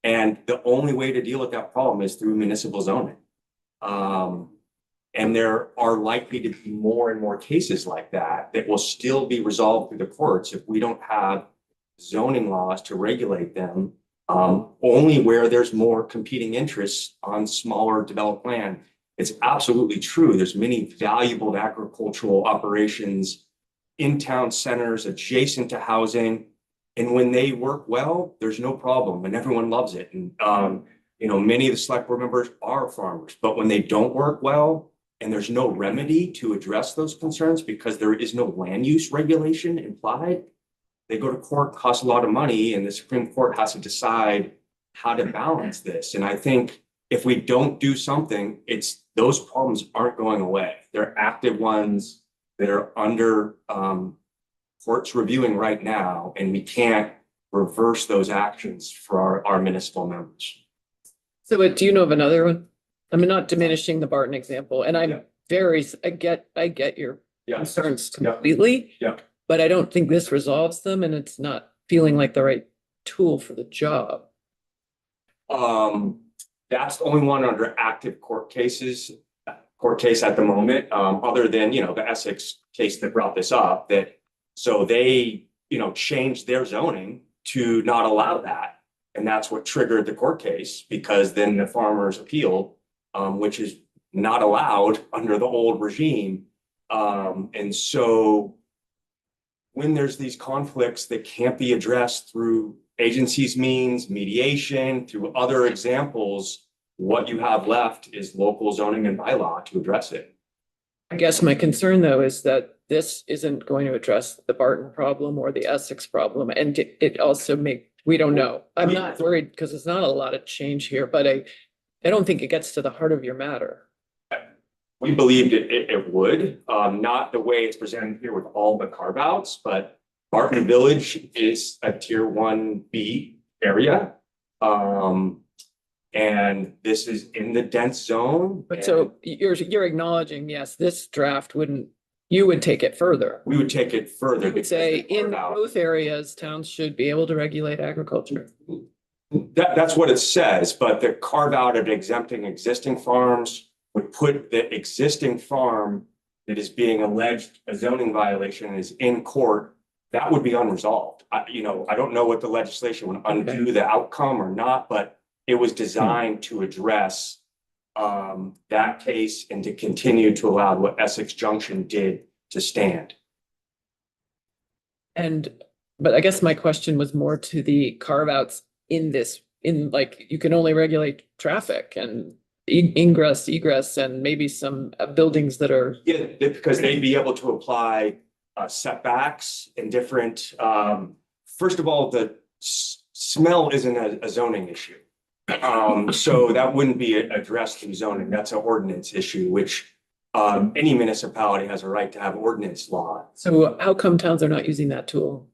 Speaker 10: And the only way to deal with that problem is through municipal zoning. And there are likely to be more and more cases like that will still be resolved through the courts if we don't have zoning laws to regulate them, only where there's more competing interests on smaller developed land. It's absolutely true. There's many valuable agricultural operations in town centers adjacent to housing. And when they work well, there's no problem and everyone loves it. And, many of the select board members are farmers, but when they don't work well and there's no remedy to address those concerns because there is no land use regulation implied, they go to court, cost a lot of money, and the Supreme Court has to decide how to balance this. And I think if we don't do something, those problems aren't going away. They're active ones that are under courts reviewing right now, and we can't reverse those actions for our municipal members.
Speaker 1: So do you know of another one? I'm not diminishing the Barton example, and
Speaker 10: Yeah.
Speaker 1: I get your
Speaker 10: Yeah.
Speaker 1: concerns
Speaker 10: Yeah.
Speaker 1: completely.
Speaker 10: Yeah.
Speaker 1: But I don't think this resolves them, and it's not feeling like the right tool for the job.
Speaker 10: That's the only one under active court case at the moment, other than, the Essex case that brought this up, so they, changed their zoning to not allow that. And that's what triggered the court case, because then the farmers appealed, which is not allowed under the old regime. And so when there's these conflicts that can't be addressed through agencies means, mediation, through other examples, what you have left is local zoning and bylaw to address it.
Speaker 1: I guess my concern, though, is that this isn't going to address the Barton problem or the Essex problem, and it also we don't know. I'm not worried because it's not a lot of change here, but I don't think it gets to the heart of your matter.
Speaker 10: We believed it would, not the way it's presented here with all the carve outs, but Barton Village is a tier 1B area. And this is in the dense zone.
Speaker 1: But so you're acknowledging, yes, this draft you would take it further.
Speaker 10: We would take it further.
Speaker 1: You would say
Speaker 10: because
Speaker 1: in both areas, towns should be able to regulate agriculture.
Speaker 10: that's what it says, but the carve out of exempting existing farms would put the existing farm that is being alleged a zoning violation is in court. That would be unresolved. I don't know what the legislation would undo the outcome or not, but it was designed to address that case and to continue to allow what Essex Junction did to stand.
Speaker 1: But I guess my question was more to the carve outs in you can only regulate traffic and ingress, egress, and maybe some buildings that are.
Speaker 10: Yeah, because they'd be able to apply setbacks and different, first of all, the smell isn't a zoning issue. So that wouldn't be addressed through zoning. That's an ordinance issue, which any municipality has a right to have ordinance law.
Speaker 1: So how come towns are not using that tool?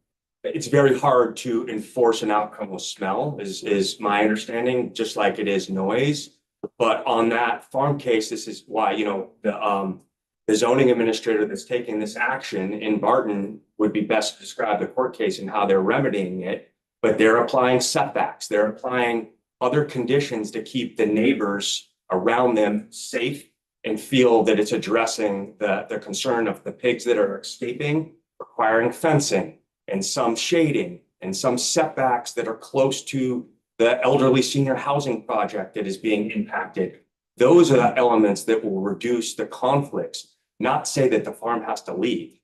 Speaker 10: It's very hard to enforce an outcome with smell is my understanding, just like it is noise. But on that farm case, this is why, the zoning administrator that's taking this action in Barton would be best to describe the court case and how they're remedying it. But they're applying setbacks. They're applying other conditions to keep the neighbors around them safe and feel that it's addressing the concern of the pigs that are escaping, requiring fencing and some shading and some setbacks that are close to the elderly senior housing project that is being impacted. Those are the elements that will reduce the conflicts, not say that the farm has to leave.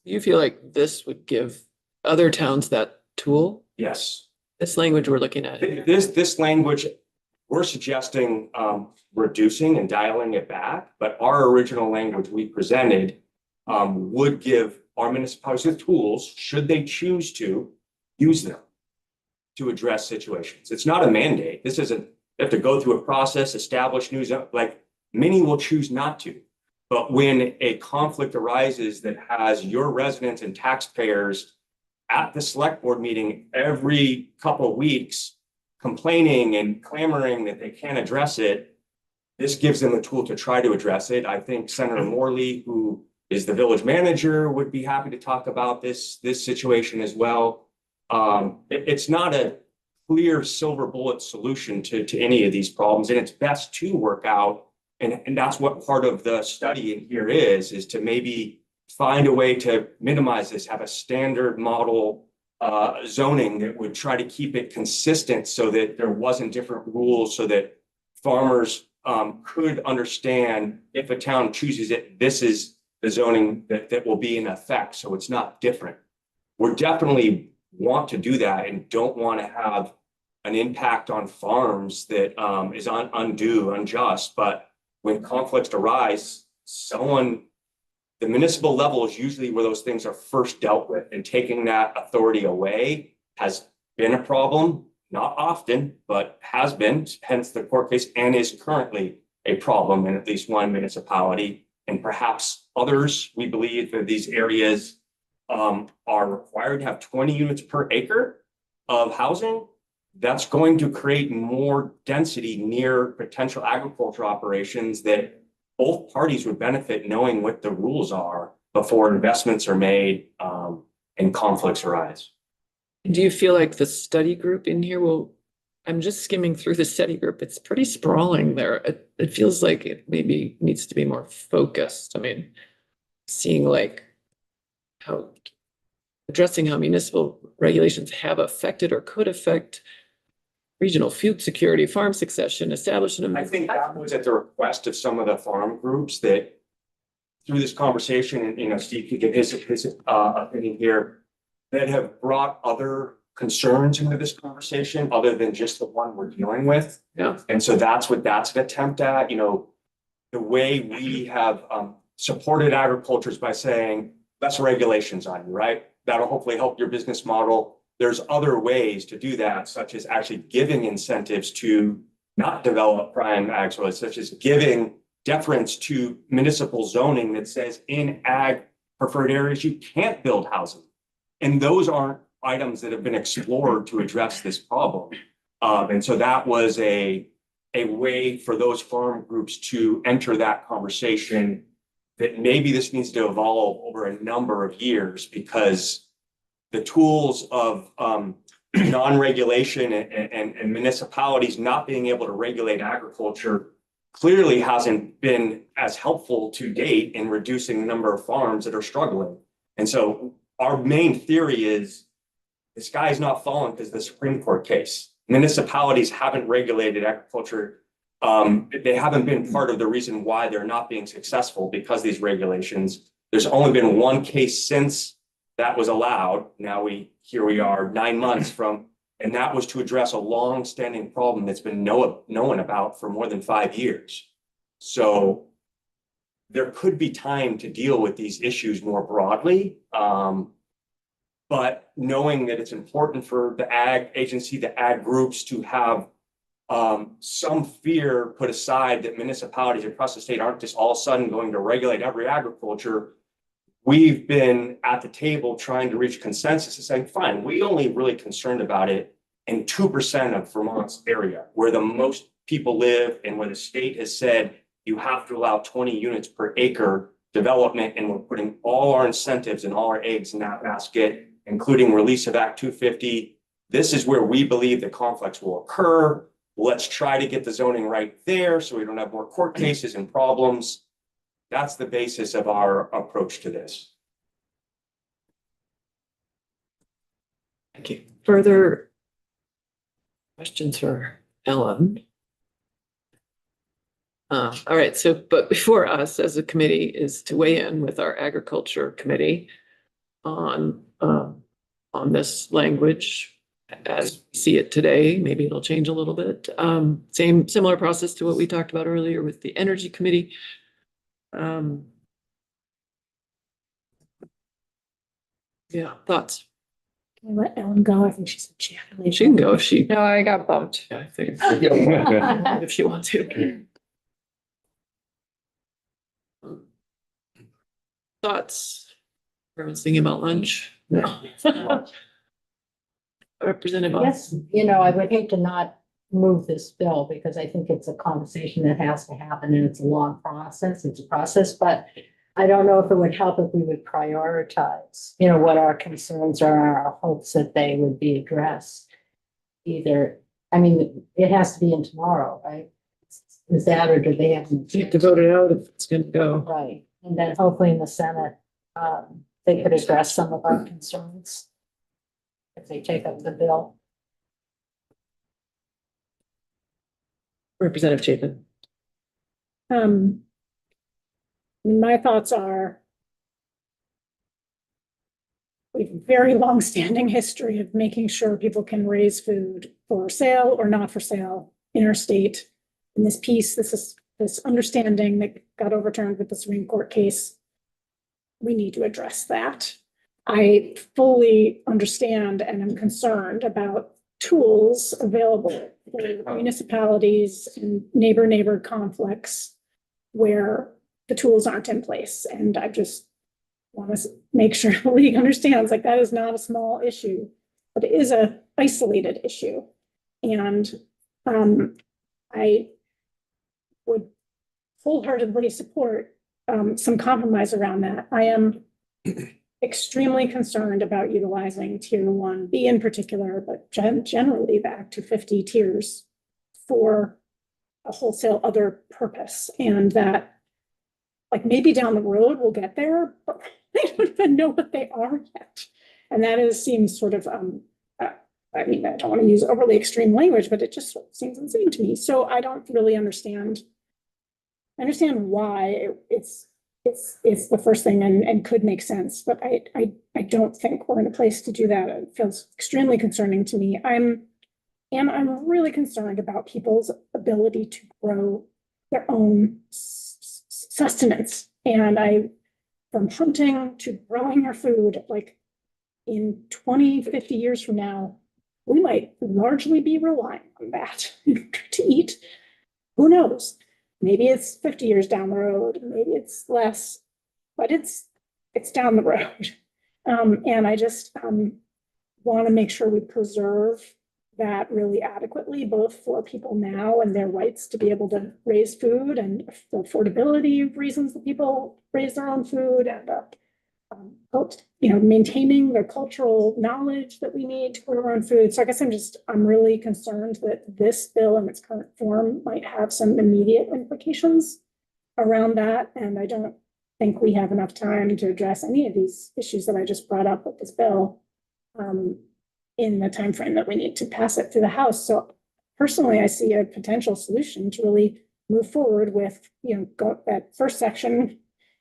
Speaker 1: You feel like this would give other towns that tool?
Speaker 10: Yes.
Speaker 1: This language we're looking at.
Speaker 10: This language, we're suggesting reducing and dialing it back, but our original language we presented would give our municipalities the tools, should they choose to use them, to address situations. It's not a mandate. This isn't, you have to go through a process, establish new zone, like many will choose not to. But when a conflict arises that has your residents and taxpayers at the select board meeting every couple of weeks complaining and clamoring that they can't address it, this gives them a tool to try to address it. I think Senator Morley, who is the village manager, would be happy to talk about this situation as well. It's not a clear silver bullet solution to any of these problems, and it's best to work out. And that's what part of the study in here is to maybe find a way to minimize this, have a standard model zoning that would try to keep it consistent so that there wasn't different rules, so that farmers could understand if a town chooses it, this is the zoning that will be in effect. So it's not different. We're definitely want to do that and don't want to have an impact on farms that is undue, unjust. But when conflicts arise, the municipal level is usually where those things are first dealt with, and taking that authority away has been a problem, not often, but has been, hence the court case, and is currently a problem in at least one municipality. And perhaps others, we believe that these areas are required to have 20 units per acre of housing. That's going to create more density near potential agriculture operations that both parties would benefit knowing what the rules are before investments are made and conflicts arise.
Speaker 1: Do you feel like the study group in here I'm just skimming through the study group. It's pretty sprawling there. It feels like it maybe needs to be more focused. I mean, seeing like addressing how municipal regulations have affected or could affect regional food security, farm succession, establishing.
Speaker 10: I think that was at the request of some of the farm groups that through this conversation, and Steve could give his opinion here, that have brought other concerns into this conversation other than just the one we're dealing with.
Speaker 1: Yeah.
Speaker 10: And so that's an attempt at, the way we have supported agriculture is by saying less regulations on you, right? That'll hopefully help your business model. There's other ways to do that, such as actually giving incentives to not develop prime ag soils, such as giving deference to municipal zoning that says in ag preferred areas, you can't build housing. And those aren't items that have been explored to address this problem. And so that was a way for those farm groups to enter that conversation that maybe this needs to evolve over a number of years, because the tools of non-regulation and municipalities not being able to regulate agriculture clearly hasn't been as helpful to date in reducing the number of farms that are struggling. And so our main theory is the sky is not falling because of the Supreme Court case. Municipalities haven't regulated agriculture. They haven't been part of the reason why they're not being successful because of these regulations. There's only been one case since that was allowed. Now here we are 9 months from, and that was to address a long-standing problem that's been known about for more than 5 years. So there could be time to deal with these issues more broadly. But knowing that it's important for the ag agency, the ag groups to have some fear put aside that municipalities across the state aren't just all of a sudden going to regulate every agriculture. We've been at the table trying to reach consensus and saying, fine, we only really concerned about it in 2% of Vermont's area, where the most people live and where the state has said you have to allow 20 units per acre development. And we're putting all our incentives and all our eggs in that basket, including release of Act 250. This is where we believe the conflicts will occur. Let's try to get the zoning right there so we don't have more court cases and problems. That's the basis of our approach to this.
Speaker 1: Thank you. Further questions for Ellen? All right, but before us as a committee is to weigh in with our agriculture committee on this language as we see it today. Maybe it'll change a little bit. Similar process to what we talked about earlier with the energy committee. Yeah, thoughts?
Speaker 8: I let Ellen go. I think she said she had to leave.
Speaker 1: She can go if she,
Speaker 2: No, I got bumped.
Speaker 1: I think, if she wants to. Thoughts? Everyone's thinking about lunch? Representative.
Speaker 3: Yes, you know, I would hate to not move this bill because I think it's a conversation that has to happen and it's a long process. It's a process, but I don't know if it would help if we would prioritize, you know, what our concerns are, our hopes that they would be addressed. Either, I mean, it has to be in tomorrow, right? Is that, or do they have?
Speaker 1: You have to vote it out if it's gonna go.
Speaker 3: Right, and then hopefully in the Senate, they could address some of our concerns. If they take up the bill.
Speaker 1: Representative Chapin.
Speaker 8: My thoughts are we have a very long-standing history of making sure people can raise food for sale or not for sale in our state. In this piece, this understanding that got overturned with the Supreme Court case. We need to address that. I fully understand and am concerned about tools available for municipalities and neighbor-neighbor conflicts where the tools aren't in place. And I just want to make sure the league understands, like, that is not a small issue, but it is a isolated issue. And I would wholeheartedly support some compromise around that. I am extremely concerned about utilizing tier 1B in particular, but generally the Act 250 tiers for a wholesale other purpose. And that, like, maybe down the road we'll get there, but I don't even know what they are yet. And that seems sort of, I mean, I don't want to use overly extreme language, but it just seems insane to me. So I don't really understand. I understand why it's the first thing and could make sense, but I don't think we're in a place to do that. It feels extremely concerning to me. I'm really concerned about people's ability to grow their own sustenance. And from hunting to growing our food, like in 20, 50 years from now, we might largely be relying on that to eat. Who knows? Maybe it's 50 years down the road, maybe it's less, but it's down the road. And I just want to make sure we preserve that really adequately, both for people now and their rights to be able to raise food, and the affordability reasons that people raise their own food, and maintaining the cultural knowledge that we need to grow our own food. So I guess I'm really concerned that this bill in its current form might have some immediate implications around that. And I don't think we have enough time to address any of these issues that I just brought up with this bill in the timeframe that we need to pass it through the House. So personally, I see a potential solution to really move forward with, that first section,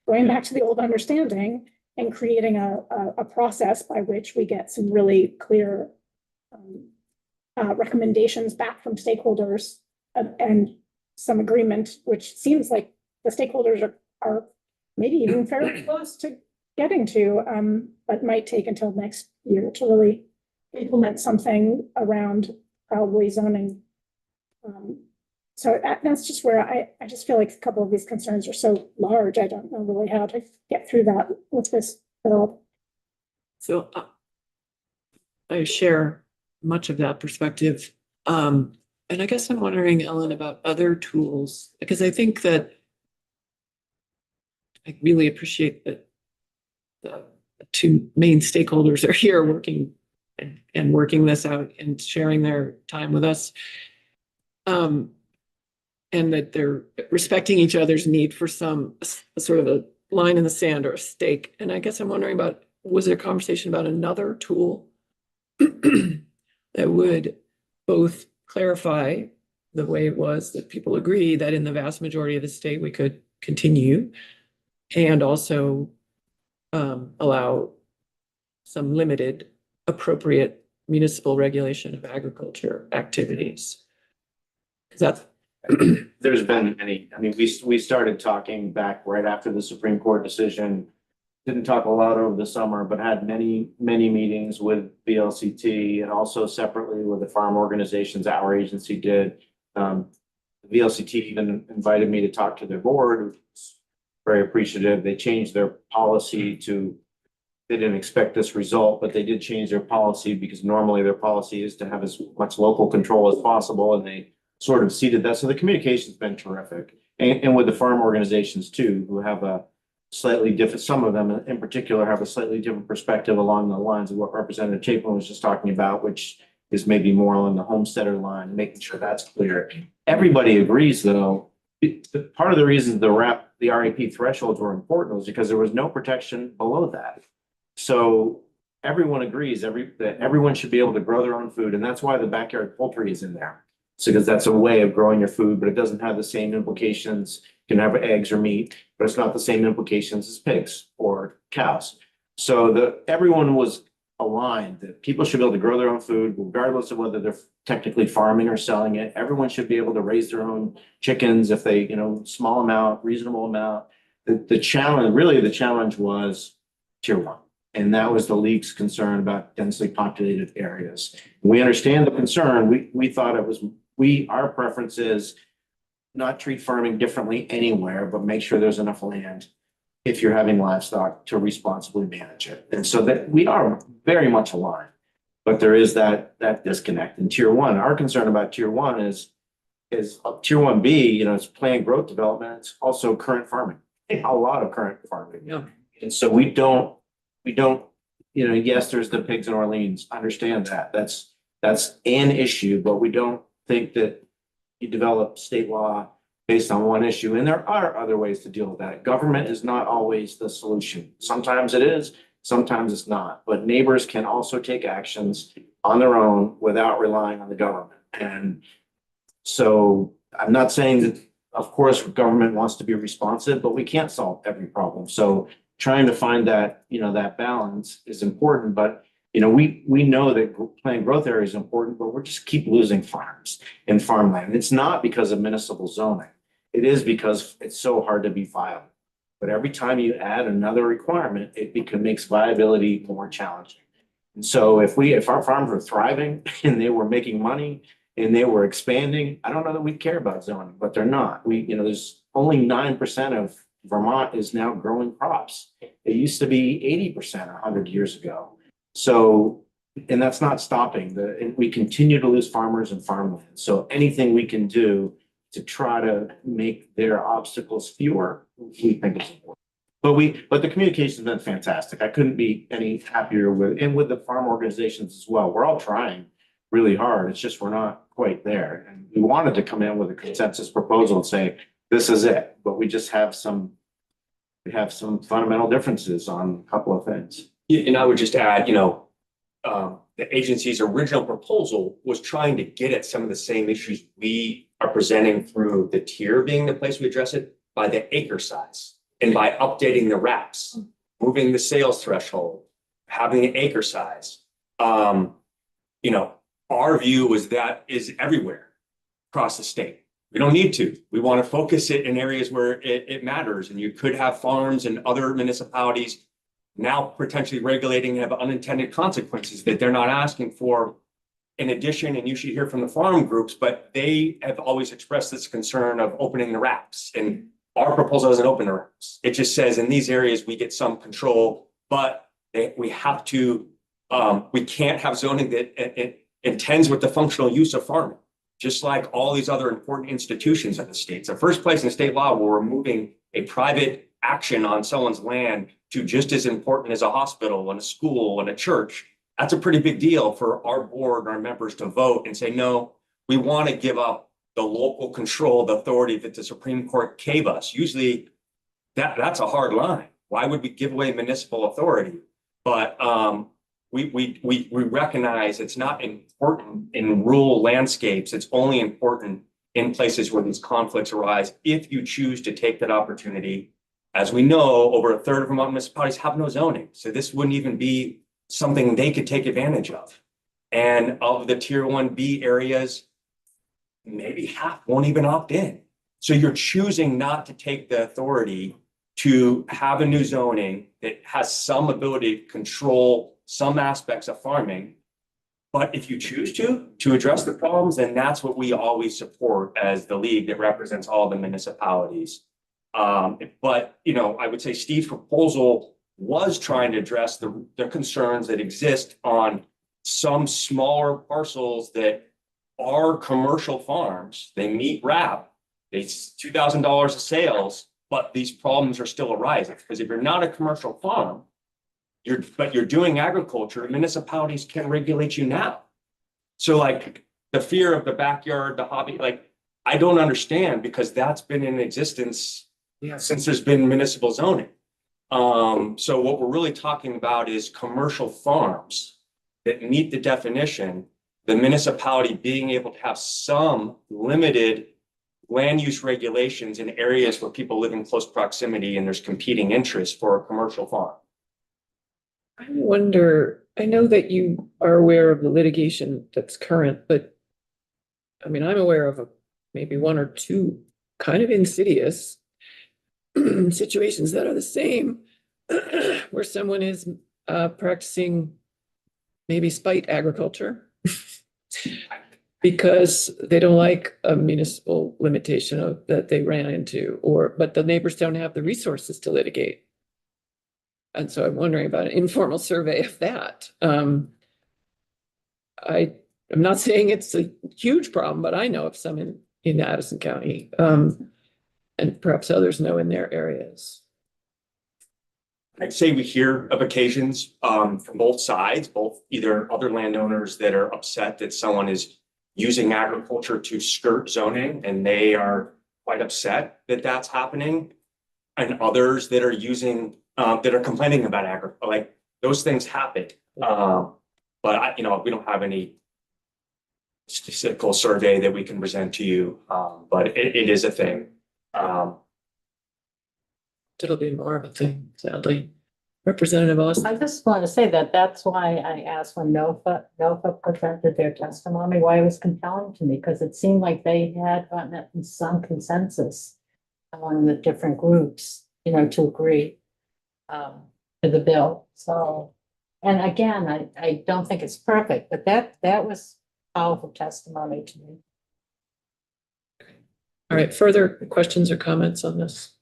Speaker 8: going back to the old understanding, and creating a process by which we get some really clear recommendations back from stakeholders and some agreement, which seems like the stakeholders are maybe even fairly close to getting to, but might take until next year to really implement something around probably zoning. So that's just where I just feel like a couple of these concerns are so large. I don't know really how to get through that with this bill.
Speaker 1: So I share much of that perspective. And I guess I'm wondering, Ellen, about other tools, because I think that I really appreciate that the two main stakeholders are here working and working this out and sharing their time with us. And that they're respecting each other's need for some sort of a line in the sand or a stake. And I guess I'm wondering about, was there a conversation about another tool that would both clarify the way it was that people agree that in the vast majority of the state we could continue, and also allow some limited appropriate municipal regulation of agriculture activities? Because that's
Speaker 4: There's been we started talking back right after the Supreme Court decision. didn't talk a lot over the summer, but had many, many meetings with VLCT and also separately with the farm organizations our agency did. VLCT even invited me to talk to their board, which was very appreciative. They changed their policy to, they didn't expect this result, but they did change their policy because normally their policy is to have as much local control as possible, and they sort of ceded that. So the communication's been terrific. And with the farm organizations too, who have a slightly different, some of them in particular have a slightly different perspective along the lines of what Representative Chapin was just talking about, which is maybe more on the homesteader line, making sure that's clear. Everybody agrees, though, part of the reason the RAP thresholds were important was because there was no protection below that. So everyone agrees that everyone should be able to grow their own food, and that's why the backyard poultry is in there. So because that's a way of growing your food, but it doesn't have the same implications. You can have eggs or meat, but it's not the same implications as pigs or cows. So everyone was aligned that people should be able to grow their own food, regardless of whether they're technically farming or selling it. Everyone should be able to raise their own chickens if they, small amount, reasonable amount. The challenge was tier 1. And that was the league's concern about densely populated areas. We understand the concern. We thought our preference is not treat farming differently anywhere, but make sure there's enough land if you're having livestock to responsibly manage it. And so that we are very much aligned, but there is that disconnect in tier 1. Our concern about tier 1 is tier 1B, it's planned growth development. It's also current farming, a lot of current farming.
Speaker 1: Yeah.
Speaker 4: And so we don't, yes, there's the pigs in Orleans. Understand that. That's an issue, but we don't think that you develop state law based on one issue. And there are other ways to deal with that. Government is not always the solution. Sometimes it is, sometimes it's not. But neighbors can also take actions on their own without relying on the government. And so I'm not saying that, of course, government wants to be responsive, but we can't solve every problem. So trying to find that, that balance is important. But we know that planned growth area is important, but we're just keep losing farms and farmland. It's not because of municipal zoning. It is because it's so hard to be viable. But every time you add another requirement, it makes viability more challenging. And so if our farms were thriving and they were making money and they were expanding, I don't know that we'd care about zoning, but they're not. There's only 9% of Vermont is now growing crops. It used to be 80% 100 years ago. So, and that's not stopping. We continue to lose farmers and farmland. So anything we can do to try to make their obstacles fewer, we think is important. But the communication's been fantastic. I couldn't be any happier with the farm organizations as well. We're all trying really hard. It's just we're not quite there. And we wanted to come in with a consensus proposal and say, this is it. But we have some fundamental differences on a couple of things.
Speaker 10: And I would just add, the agency's original proposal was trying to get at some of the same issues we are presenting through the tier being the place we address it by the acre size and by updating the RAPs, moving the sales threshold, having an acre size. Our view was that is everywhere across the state. We don't need to. We want to focus it in areas where it matters. And you could have farms and other municipalities now potentially regulating have unintended consequences that they're not asking for in addition. And you should hear from the farm groups, but they have always expressed this concern of opening the RAPs. And our proposal doesn't open the RAPs. It just says in these areas, we get some control, but we have to, we can't have zoning that it intends with the functional use of farming. Just like all these other important institutions in the states. The first place in state law where we're moving a private action on someone's land to just as important as a hospital and a school and a church. That's a pretty big deal for our board and our members to vote and say, no, we want to give up the local control, the authority that the Supreme Court gave us. Usually that's a hard line. Why would we give away municipal authority? But we recognize it's not important in rural landscapes. It's only important in places where these conflicts arise. If you choose to take that opportunity, as we know, over a third of Vermont municipalities have no zoning. So this wouldn't even be something they could take advantage of. And of the tier 1B areas, maybe half won't even opt in. So you're choosing not to take the authority to have a new zoning that has some ability to control some aspects of farming. But if you choose to address the problems, then that's what we always support as the league that represents all the municipalities. But, you know, I would say Steve's proposal was trying to address the concerns that exist on some smaller parcels that are commercial farms. They meet RAP. It's $2,000 of sales, but these problems are still arising because if you're not a commercial farm, but you're doing agriculture, municipalities can regulate you now. So like the fear of the backyard, the hobby, like I don't understand because that's been in existence since there's been municipal zoning. So what we're really talking about is commercial farms that meet the definition, the municipality being able to have some limited land use regulations in areas where people live in close proximity and there's competing interests for a commercial farm.
Speaker 1: I wonder, I know that you are aware of the litigation that's current, but I mean, I'm aware of maybe one or two kind of insidious situations that are the same, where someone is practicing maybe spite agriculture because they don't like a municipal limitation that they ran into, but the neighbors don't have the resources to litigate. And so I'm wondering about an informal survey of that. I'm not saying it's a huge problem, but I know of some in Addison County, and perhaps others know in their areas.
Speaker 10: I'd say we hear of occasions from both sides, both either other landowners that are upset that someone is using agriculture to skirt zoning and they are quite upset that that's happening, and others that are using that are complaining about agriculture. Like those things happen. But we don't have any statistical survey that we can present to you. But it is a thing.
Speaker 1: It'll be more of a thing, sadly. Representative Austin.
Speaker 3: I just want to say that that's why I asked when NOFA presented their testimony, why it was compelling to me, because it seemed like they had gotten some consensus among the different groups, to agree to the bill. So, and again, I don't think it's perfect, but that was powerful testimony to me.
Speaker 1: All right, further questions or comments on this?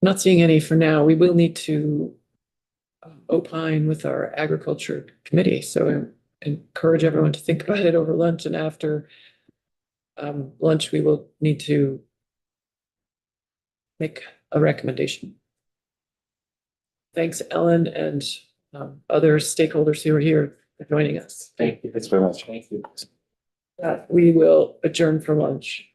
Speaker 1: Not seeing any for now. We will need to opine with our agriculture committee. So I encourage everyone to think about it over lunch, and after lunch, we will need to make a recommendation. Thanks, Ellen, and other stakeholders who are here for joining us.
Speaker 11: Thank you. Thanks very much. Thank you.
Speaker 1: We will adjourn for lunch.